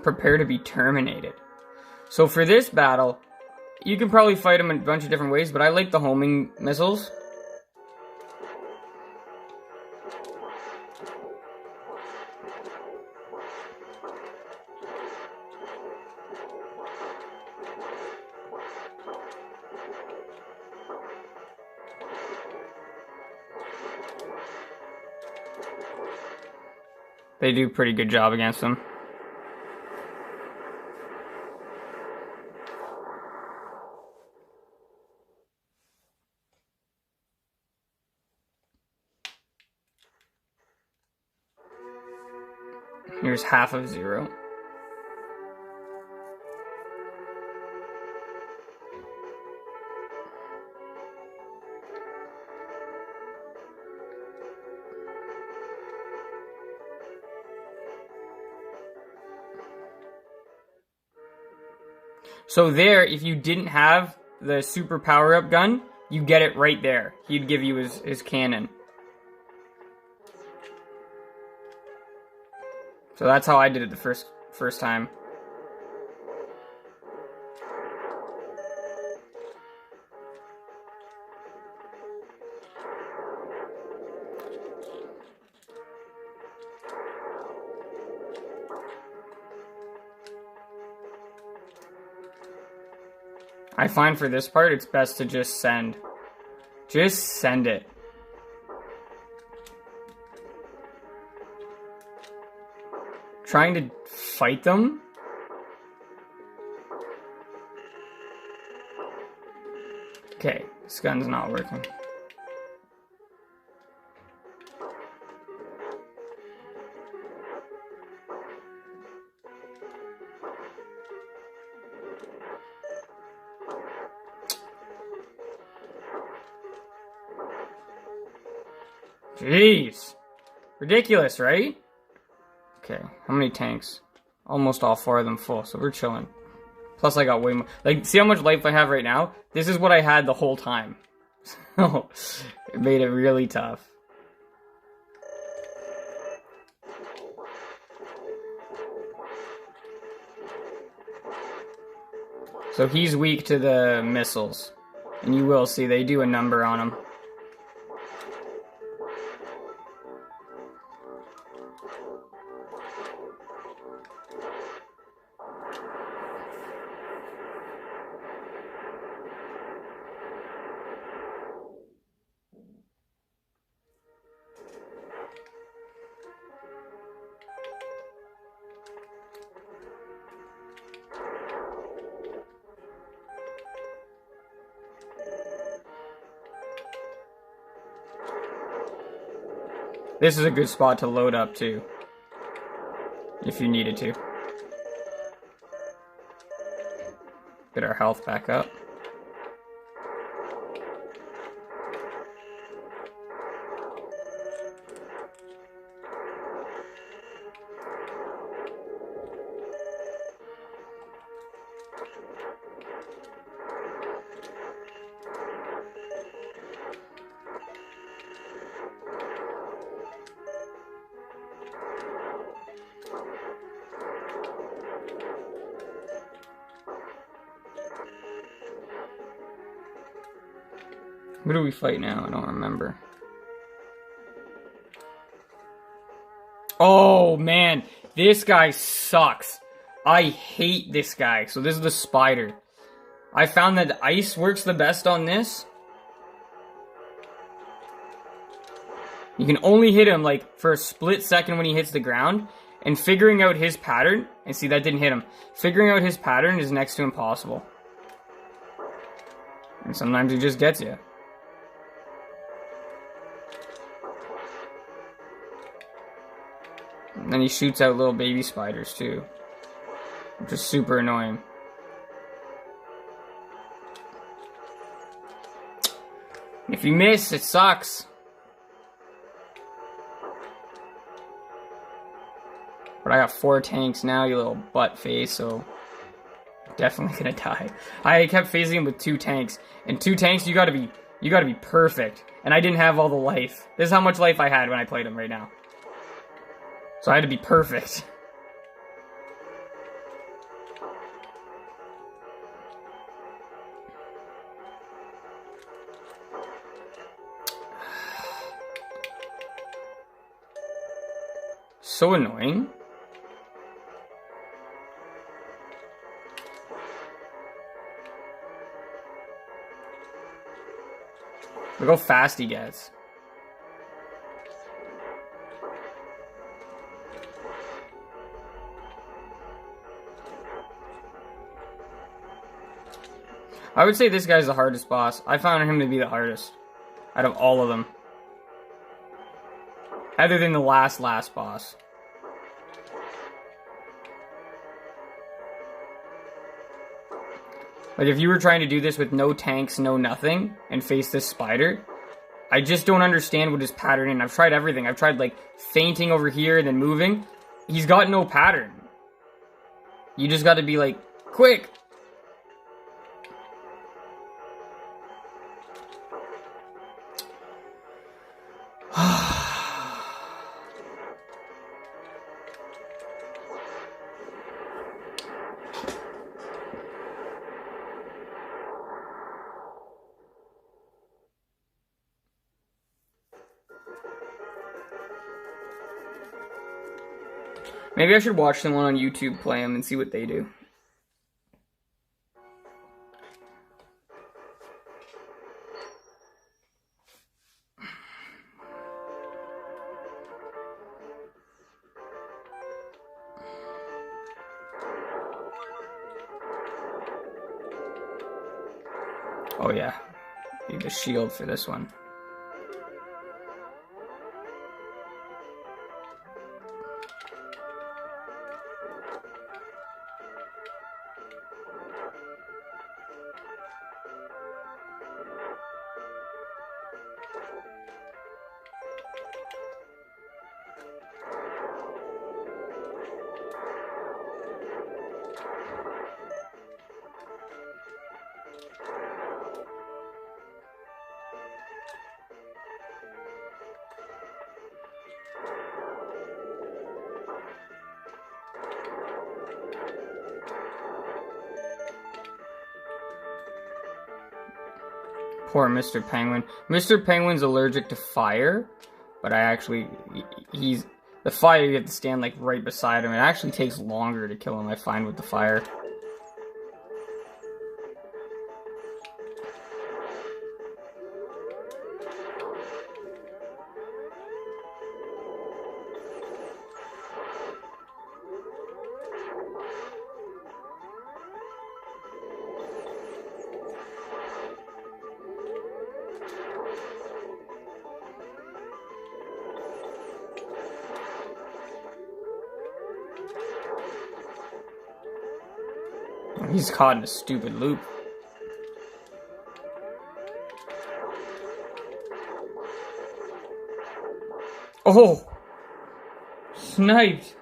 Prepare to be terminated. So for this battle, you can probably fight him in a bunch of different ways, but I like the homing missiles. They do a pretty good job against him. Here's half of Zero. So there, if you didn't have the super power-up gun, you get it right there. He'd give you his cannon. So that's how I did it the first time. I find for this part, it's best to just send. Just send it. Trying to fight them? Okay, this gun's not working. Jeez. Ridiculous, right? Okay, how many tanks? Almost all 4 of them full, so we're chilling. Plus I got way more. Like, see how much life I have right now? This is what I had the whole time. So, it made it really tough. So he's weak to the missiles. And you will see, they do a number on him. This is a good spot to load up too, if you needed to. Get our health back up. Who do we fight now? I don't remember. Oh, man. This guy sucks. I hate this guy. So this is the spider. I found that ice works the best on this. You can only hit him, like, for a split second when he hits the ground. And figuring out his pattern... And see, that didn't hit him. Figuring out his pattern is next to impossible. And sometimes he just gets you. And then he shoots out little baby spiders, too. Which is super annoying. If you miss, it sucks. But I got 4 tanks now, you little butt face, so... Definitely gonna die. I kept phasing him with 2 tanks. And 2 tanks, you gotta be perfect. And I didn't have all the life. This is how much life I had when I played him right now. So I had to be perfect. So annoying. Look how fast he gets. I would say this guy's the hardest boss. I found him to be the hardest out of all of them. Other than the last boss. Like, if you were trying to do this with no tanks, no nothing, and face this spider, I just don't understand what his pattern is. I've tried everything. I've tried, like, fainting over here and then moving. He's got no pattern. You just gotta be like, quick! Maybe I should watch someone on YouTube play them and see what they do. Oh yeah, need the shield for this one. Poor Mr. Penguin. Mr. Penguin's allergic to fire, but the fire, you have to stand like right beside him. It actually takes longer to kill him, I find, with the fire. He's caught in a stupid loop. Oh! Sniped!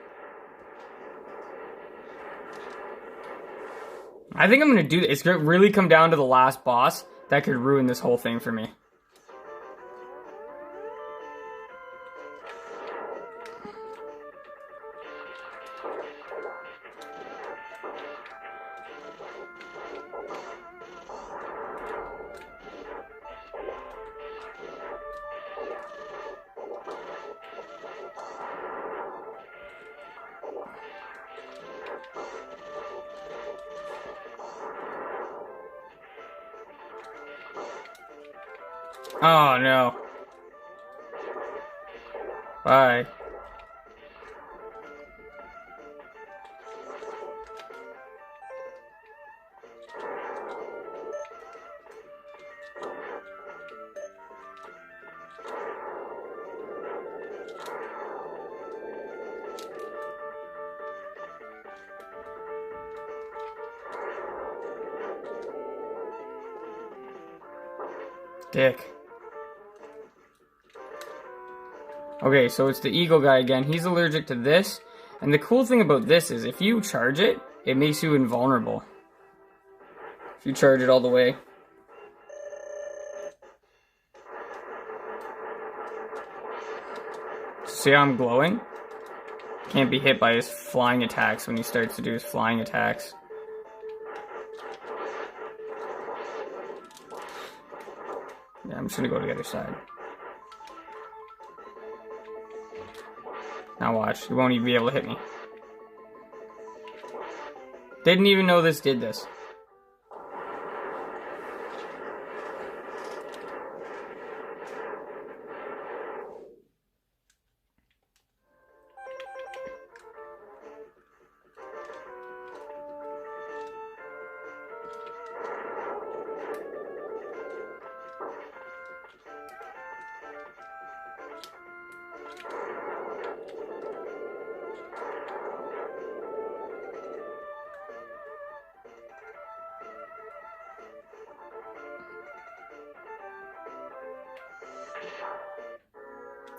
I think I'm gonna do this. It's gonna really come down to the last boss that could ruin this whole thing for me. Oh no. Bye. Dick. Okay, so it's the eagle guy again. He's allergic to this. And the cool thing about this is if you charge it, it makes you invulnerable. If you charge it all the way. See how I'm glowing? Can't be hit by his flying attacks when he starts to do his flying attacks. Yeah, I'm just gonna go to the other side. Now watch, he won't even be able to hit me. Didn't even know this did this.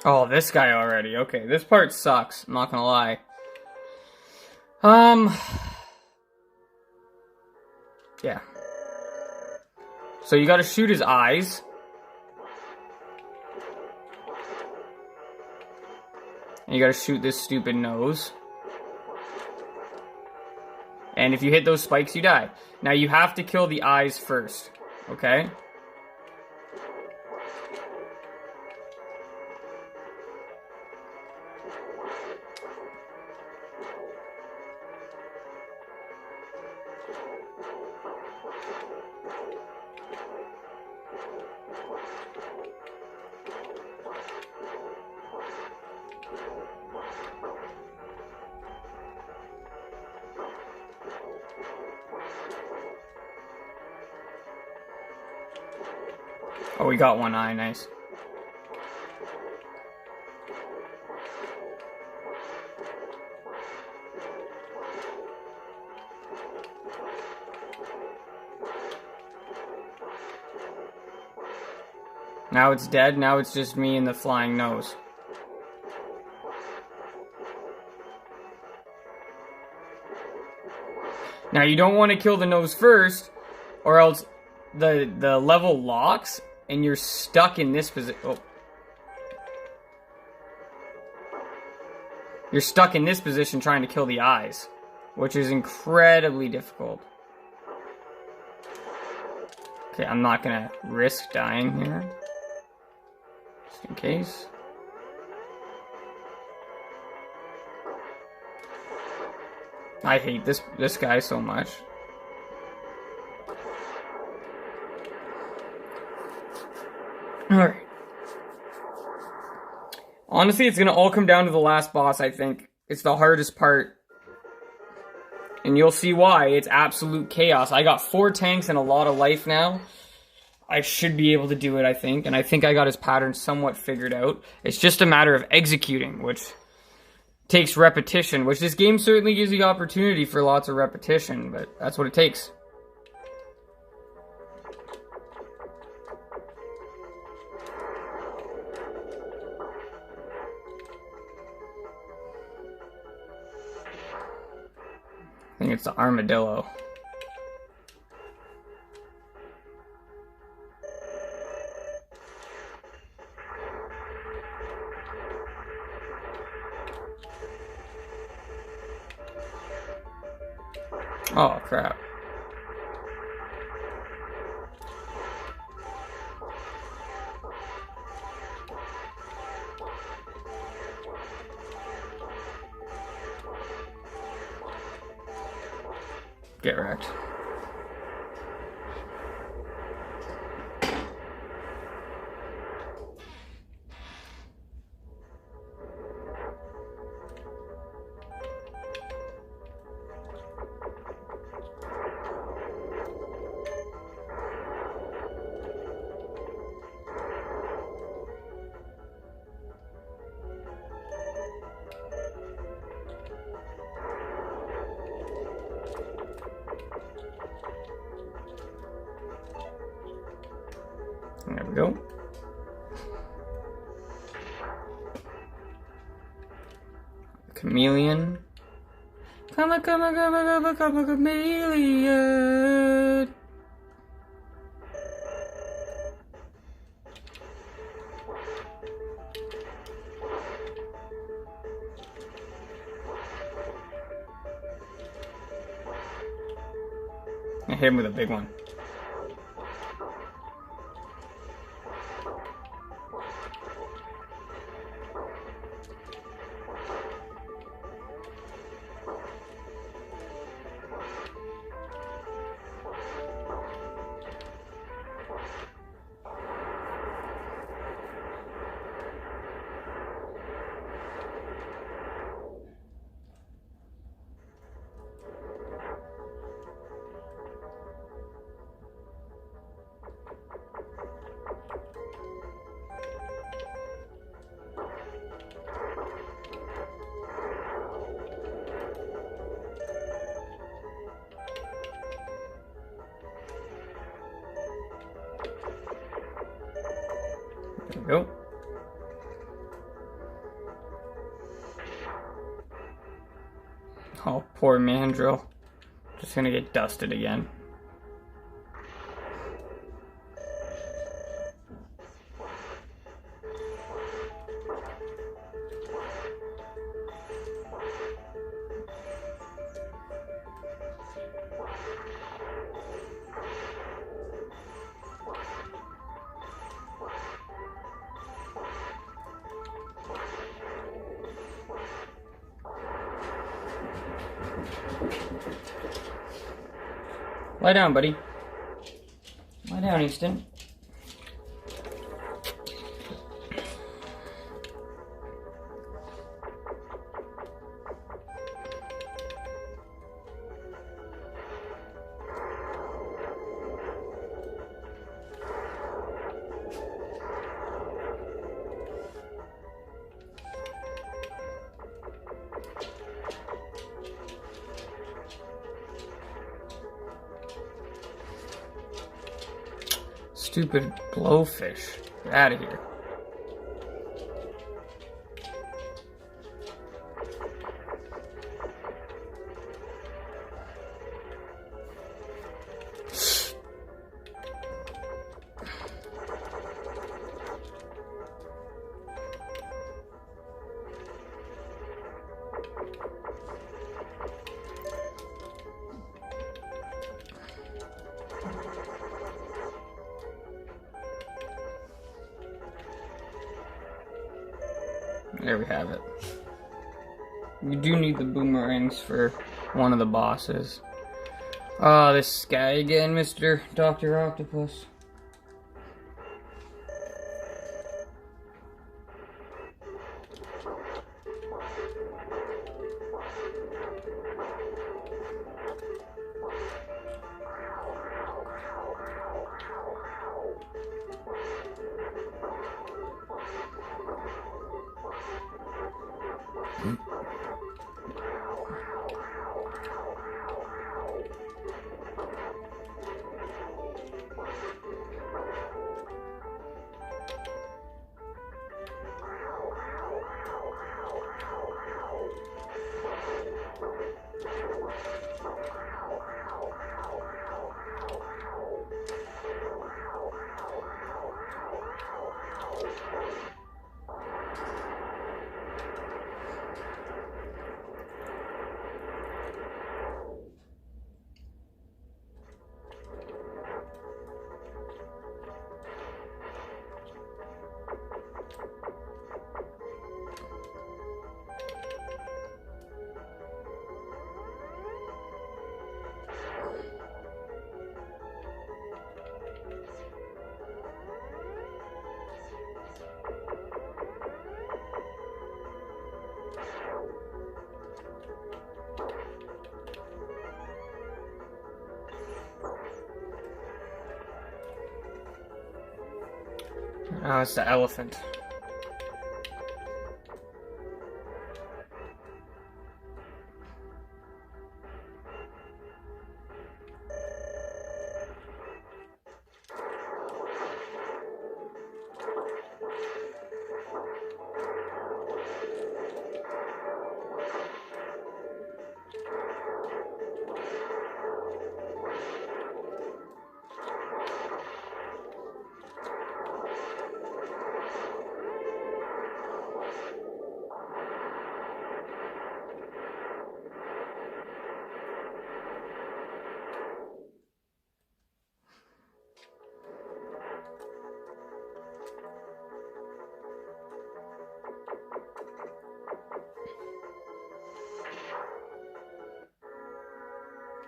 Oh, this guy already. Okay, this part sucks. I'm not gonna lie. Yeah. So you gotta shoot his eyes. And you gotta shoot this stupid nose. And if you hit those spikes, you die. Now you have to kill the eyes first. Okay? Oh, we got one eye, nice. Now it's dead, now it's just me and the flying nose. Now you don't want to kill the nose first, or else the level locks and you're stuck in this position. Oh. You're stuck in this position trying to kill the eyes, which is incredibly difficult. Okay, I'm not gonna risk dying here. Just in case. I hate this guy so much. Alright. Honestly, it's gonna all come down to the last boss, I think. It's the hardest part. And you'll see why. It's absolute chaos. I got 4 tanks and a lot of life now. I should be able to do it, I think. And I think I got his pattern somewhat figured out. It's just a matter of executing, which takes repetition. Which this game certainly gives you opportunity for lots of repetition. But that's what it takes. I think it's the armadillo. Oh, crap. Get wrecked. we go. Chameleon. Come a chameleon. I hit him with a big one. There we go. Oh, poor Mandrill. Just gonna get dusted again. Lie down, buddy. Lie down, Easton. Stupid blowfish. Get out of here. There we have it. We do need the boomerangs for one of the bosses. Oh, this guy again, Mr. Dr. Octopus. Oh, it's the elephant.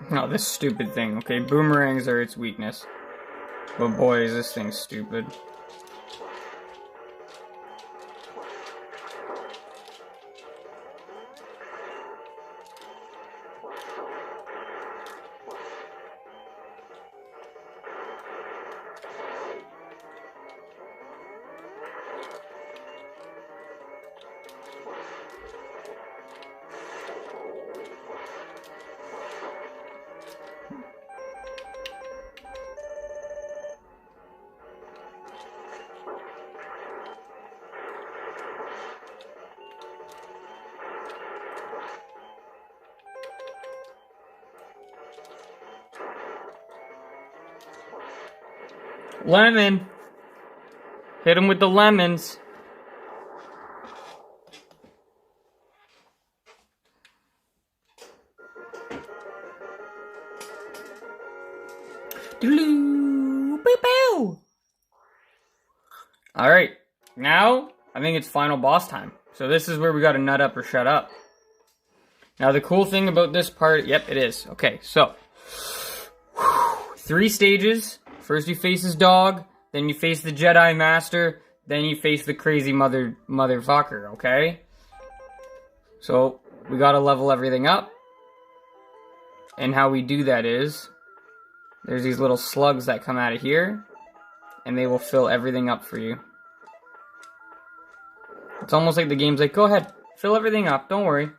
Oh, this stupid thing. Okay, boomerangs are its weakness. But boy, is this thing stupid. Lemon! Hit him with the lemons. Alright, now I think it's final boss time. So this is where we gotta nut up or shut up. Now the cool thing about this part, yep, it is. Okay, so 3 stages. First you face his dog, then you face the Jedi Master, then you face the crazy motherfucker, okay? So we gotta level everything up. And how we do that is, there's these little slugs that come out of here, and they will fill everything up for you. It's almost like the game's like, go ahead, fill everything up, don't worry.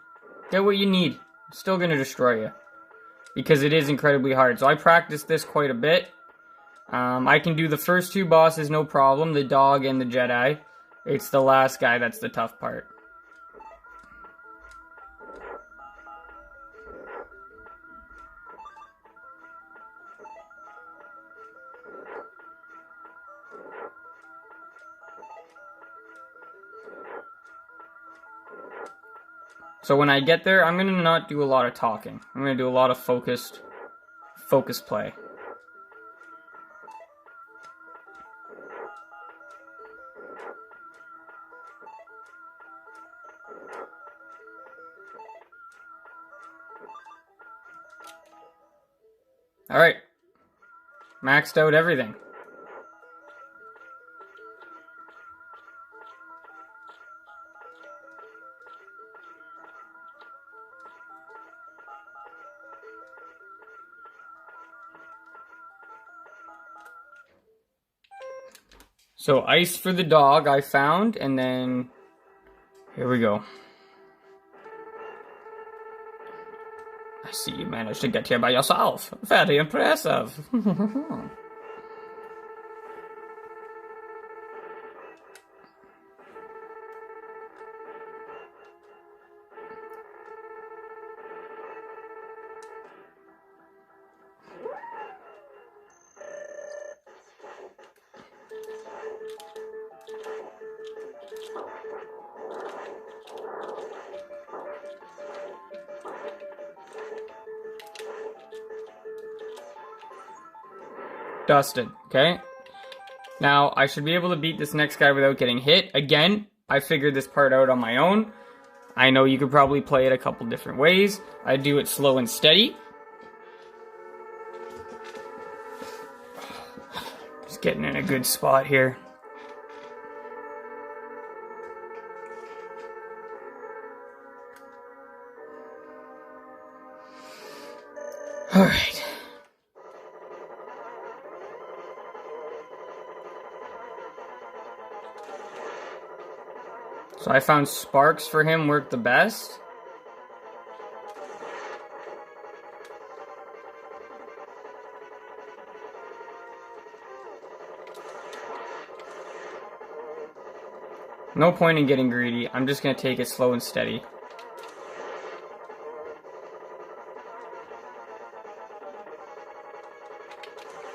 Get what you need. It's still gonna destroy you. Because it is incredibly hard. So I practiced this quite a bit. I can do the first 2 bosses no problem, the dog and the Jedi. It's the last guy that's the tough part. So when I get there, I'm going to not do a lot of talking. I'm going to do a lot of focus play. Alright. Maxed out everything. So ice for the dog I found, and then here we go. I see you managed to get here by yourself. Very impressive. Dusted, okay? Now, I should be able to beat this next guy without getting hit. Again, I figured this part out on my own. I know you could probably play it a couple different ways. I do it slow and steady. Just getting in a good spot here. Alright. So I found sparks for him work the best. No point in getting greedy. I'm just going to take it slow and steady.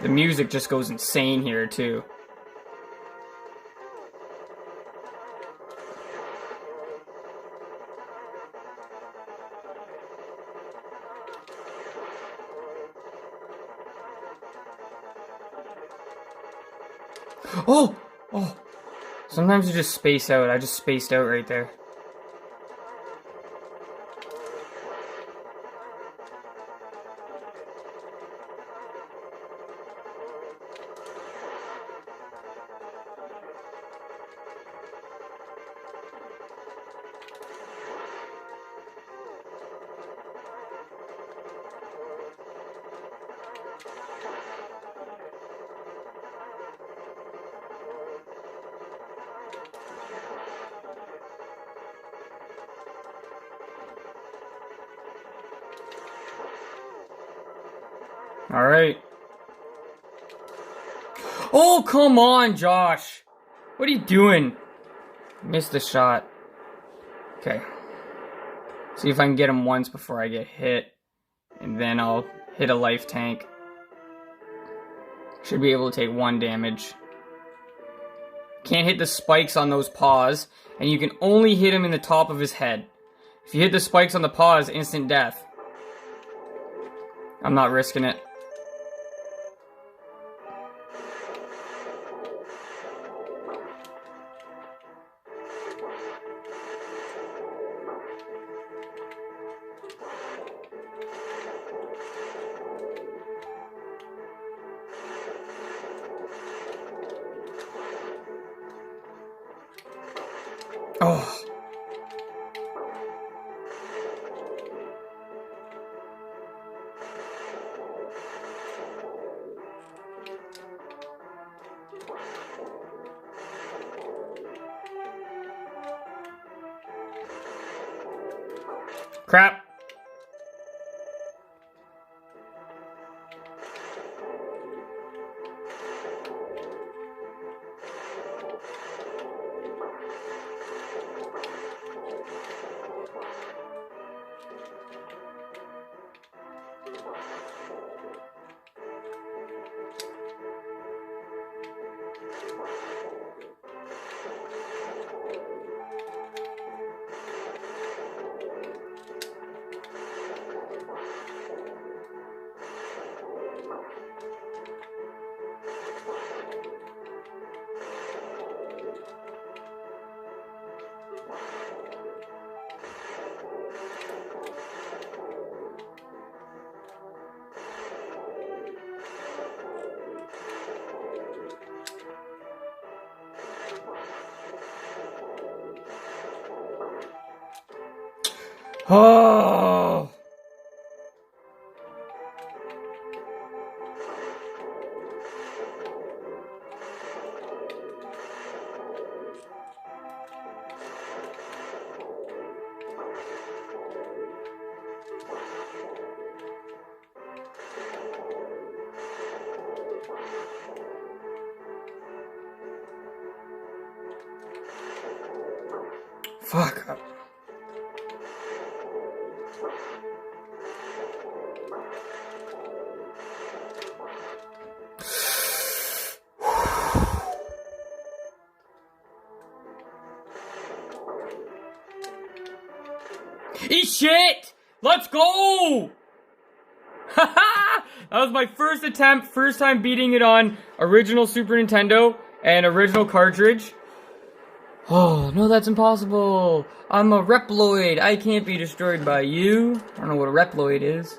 The music just goes insane here too. Oh! Oh! Sometimes you just space out. I just spaced out right there. Alright. Oh, come on, Josh. What are you doing? Missed the shot. Okay. See if I can get him once before I get hit. And then I'll hit a life tank. Should be able to take 1 damage. Can't hit the spikes on those paws. And you can only hit him in the top of his head. If you hit the spikes on the paws, instant death. I'm not risking it. Oh. Crap. Oh. Fuck up. Eat shit! Let's go! Haha! That was my first attempt, first time beating it on original Super Nintendo and original cartridge. Oh, no, that's impossible. I'm a Reploid. I can't be destroyed by you. I don't know what a Reploid is.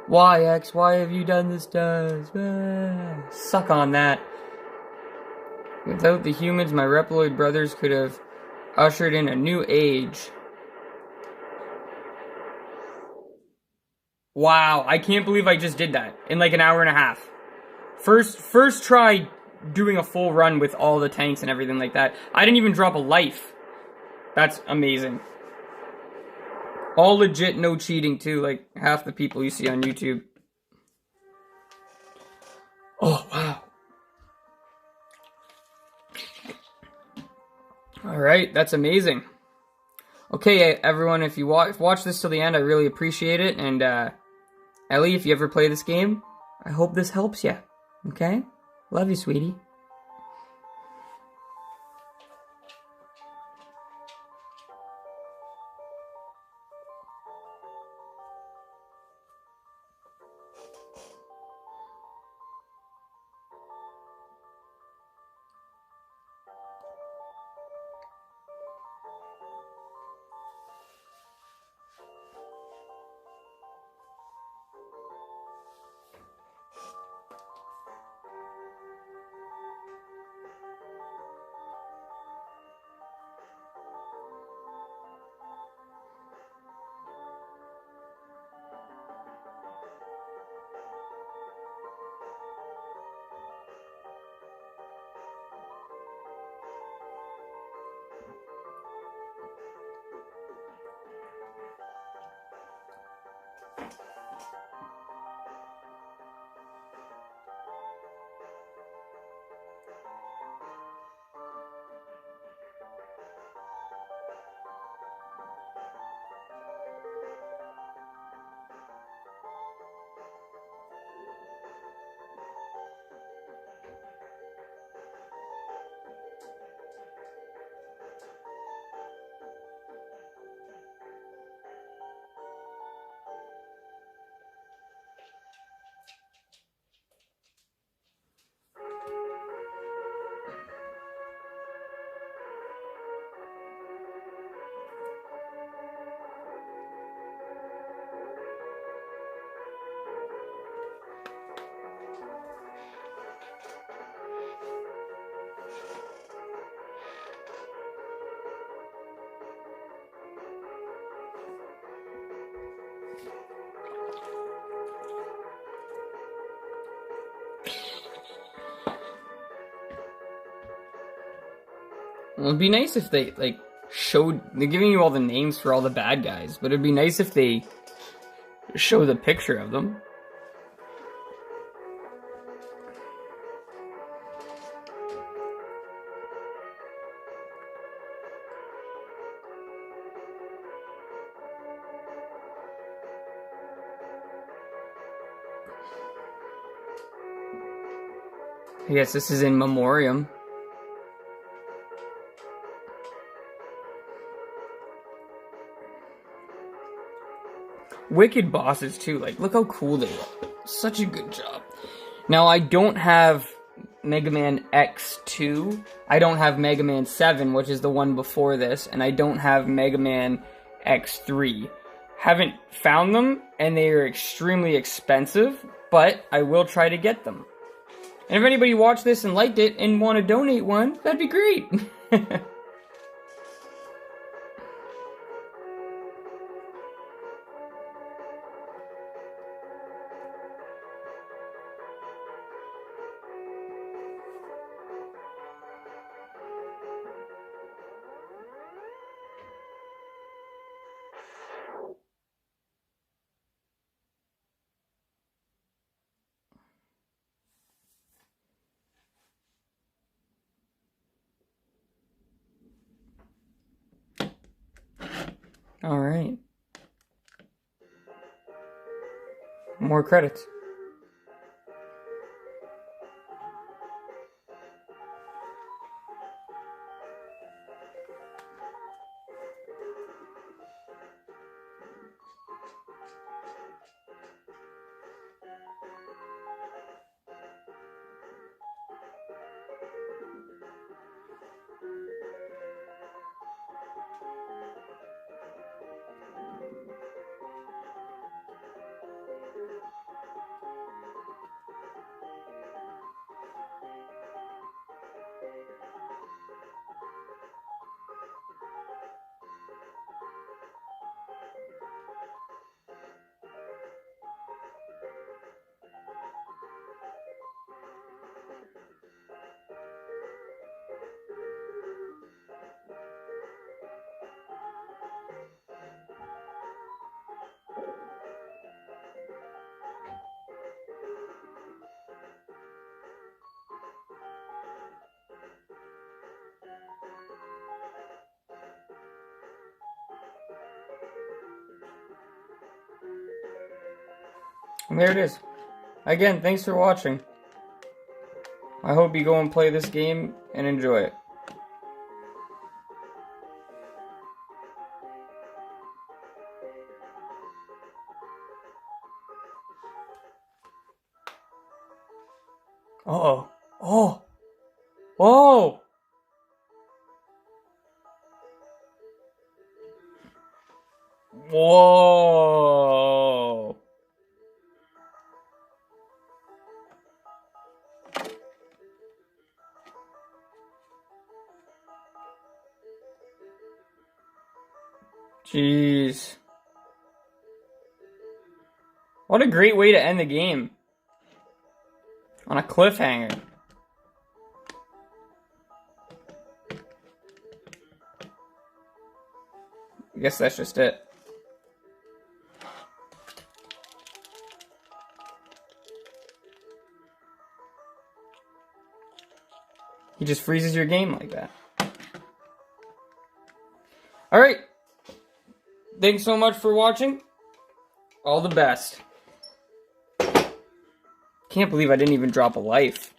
Why, X? Why have you done this to us? Ah, suck on that. Without the humans, my Reploid brothers could have ushered in a new age. Wow, I can't believe I just did that in like an hour and a half. First try doing a full run with all the tanks and everything like that. I didn't even drop a life. That's amazing. All legit, no cheating too, like half the people you see on YouTube. Oh, wow. Alright, that's amazing. Okay, everyone, if you watch this till the end, I really appreciate it. And, Ellie, if you ever play this game, I hope this helps you. Okay? Love you, sweetie. Well, it'd be nice if they, like, showed... They're giving you all the names for all the bad guys, but it'd be nice if they show the picture of them. I guess this is in memoriam. Wicked bosses too, like look how cool they are. Such a good job. Now I don't have Mega Man X2, I don't have Mega Man 7, which is the one before this, and I don't have Mega Man X3. Haven't found them, and they are extremely expensive, but I will try to get them. And if anybody watched this and liked it and want to donate one, that'd be great. Alright. More credits. And there it is. Again, thanks for watching. I hope you go and play this game and enjoy it. Uh-oh. Oh! Whoa! Whoa! Jeez. What a great way to end the game. On a cliffhanger. I guess that's just it. He just freezes your game like that. Alright. Thanks so much for watching. All the best. Can't believe I didn't even drop a life.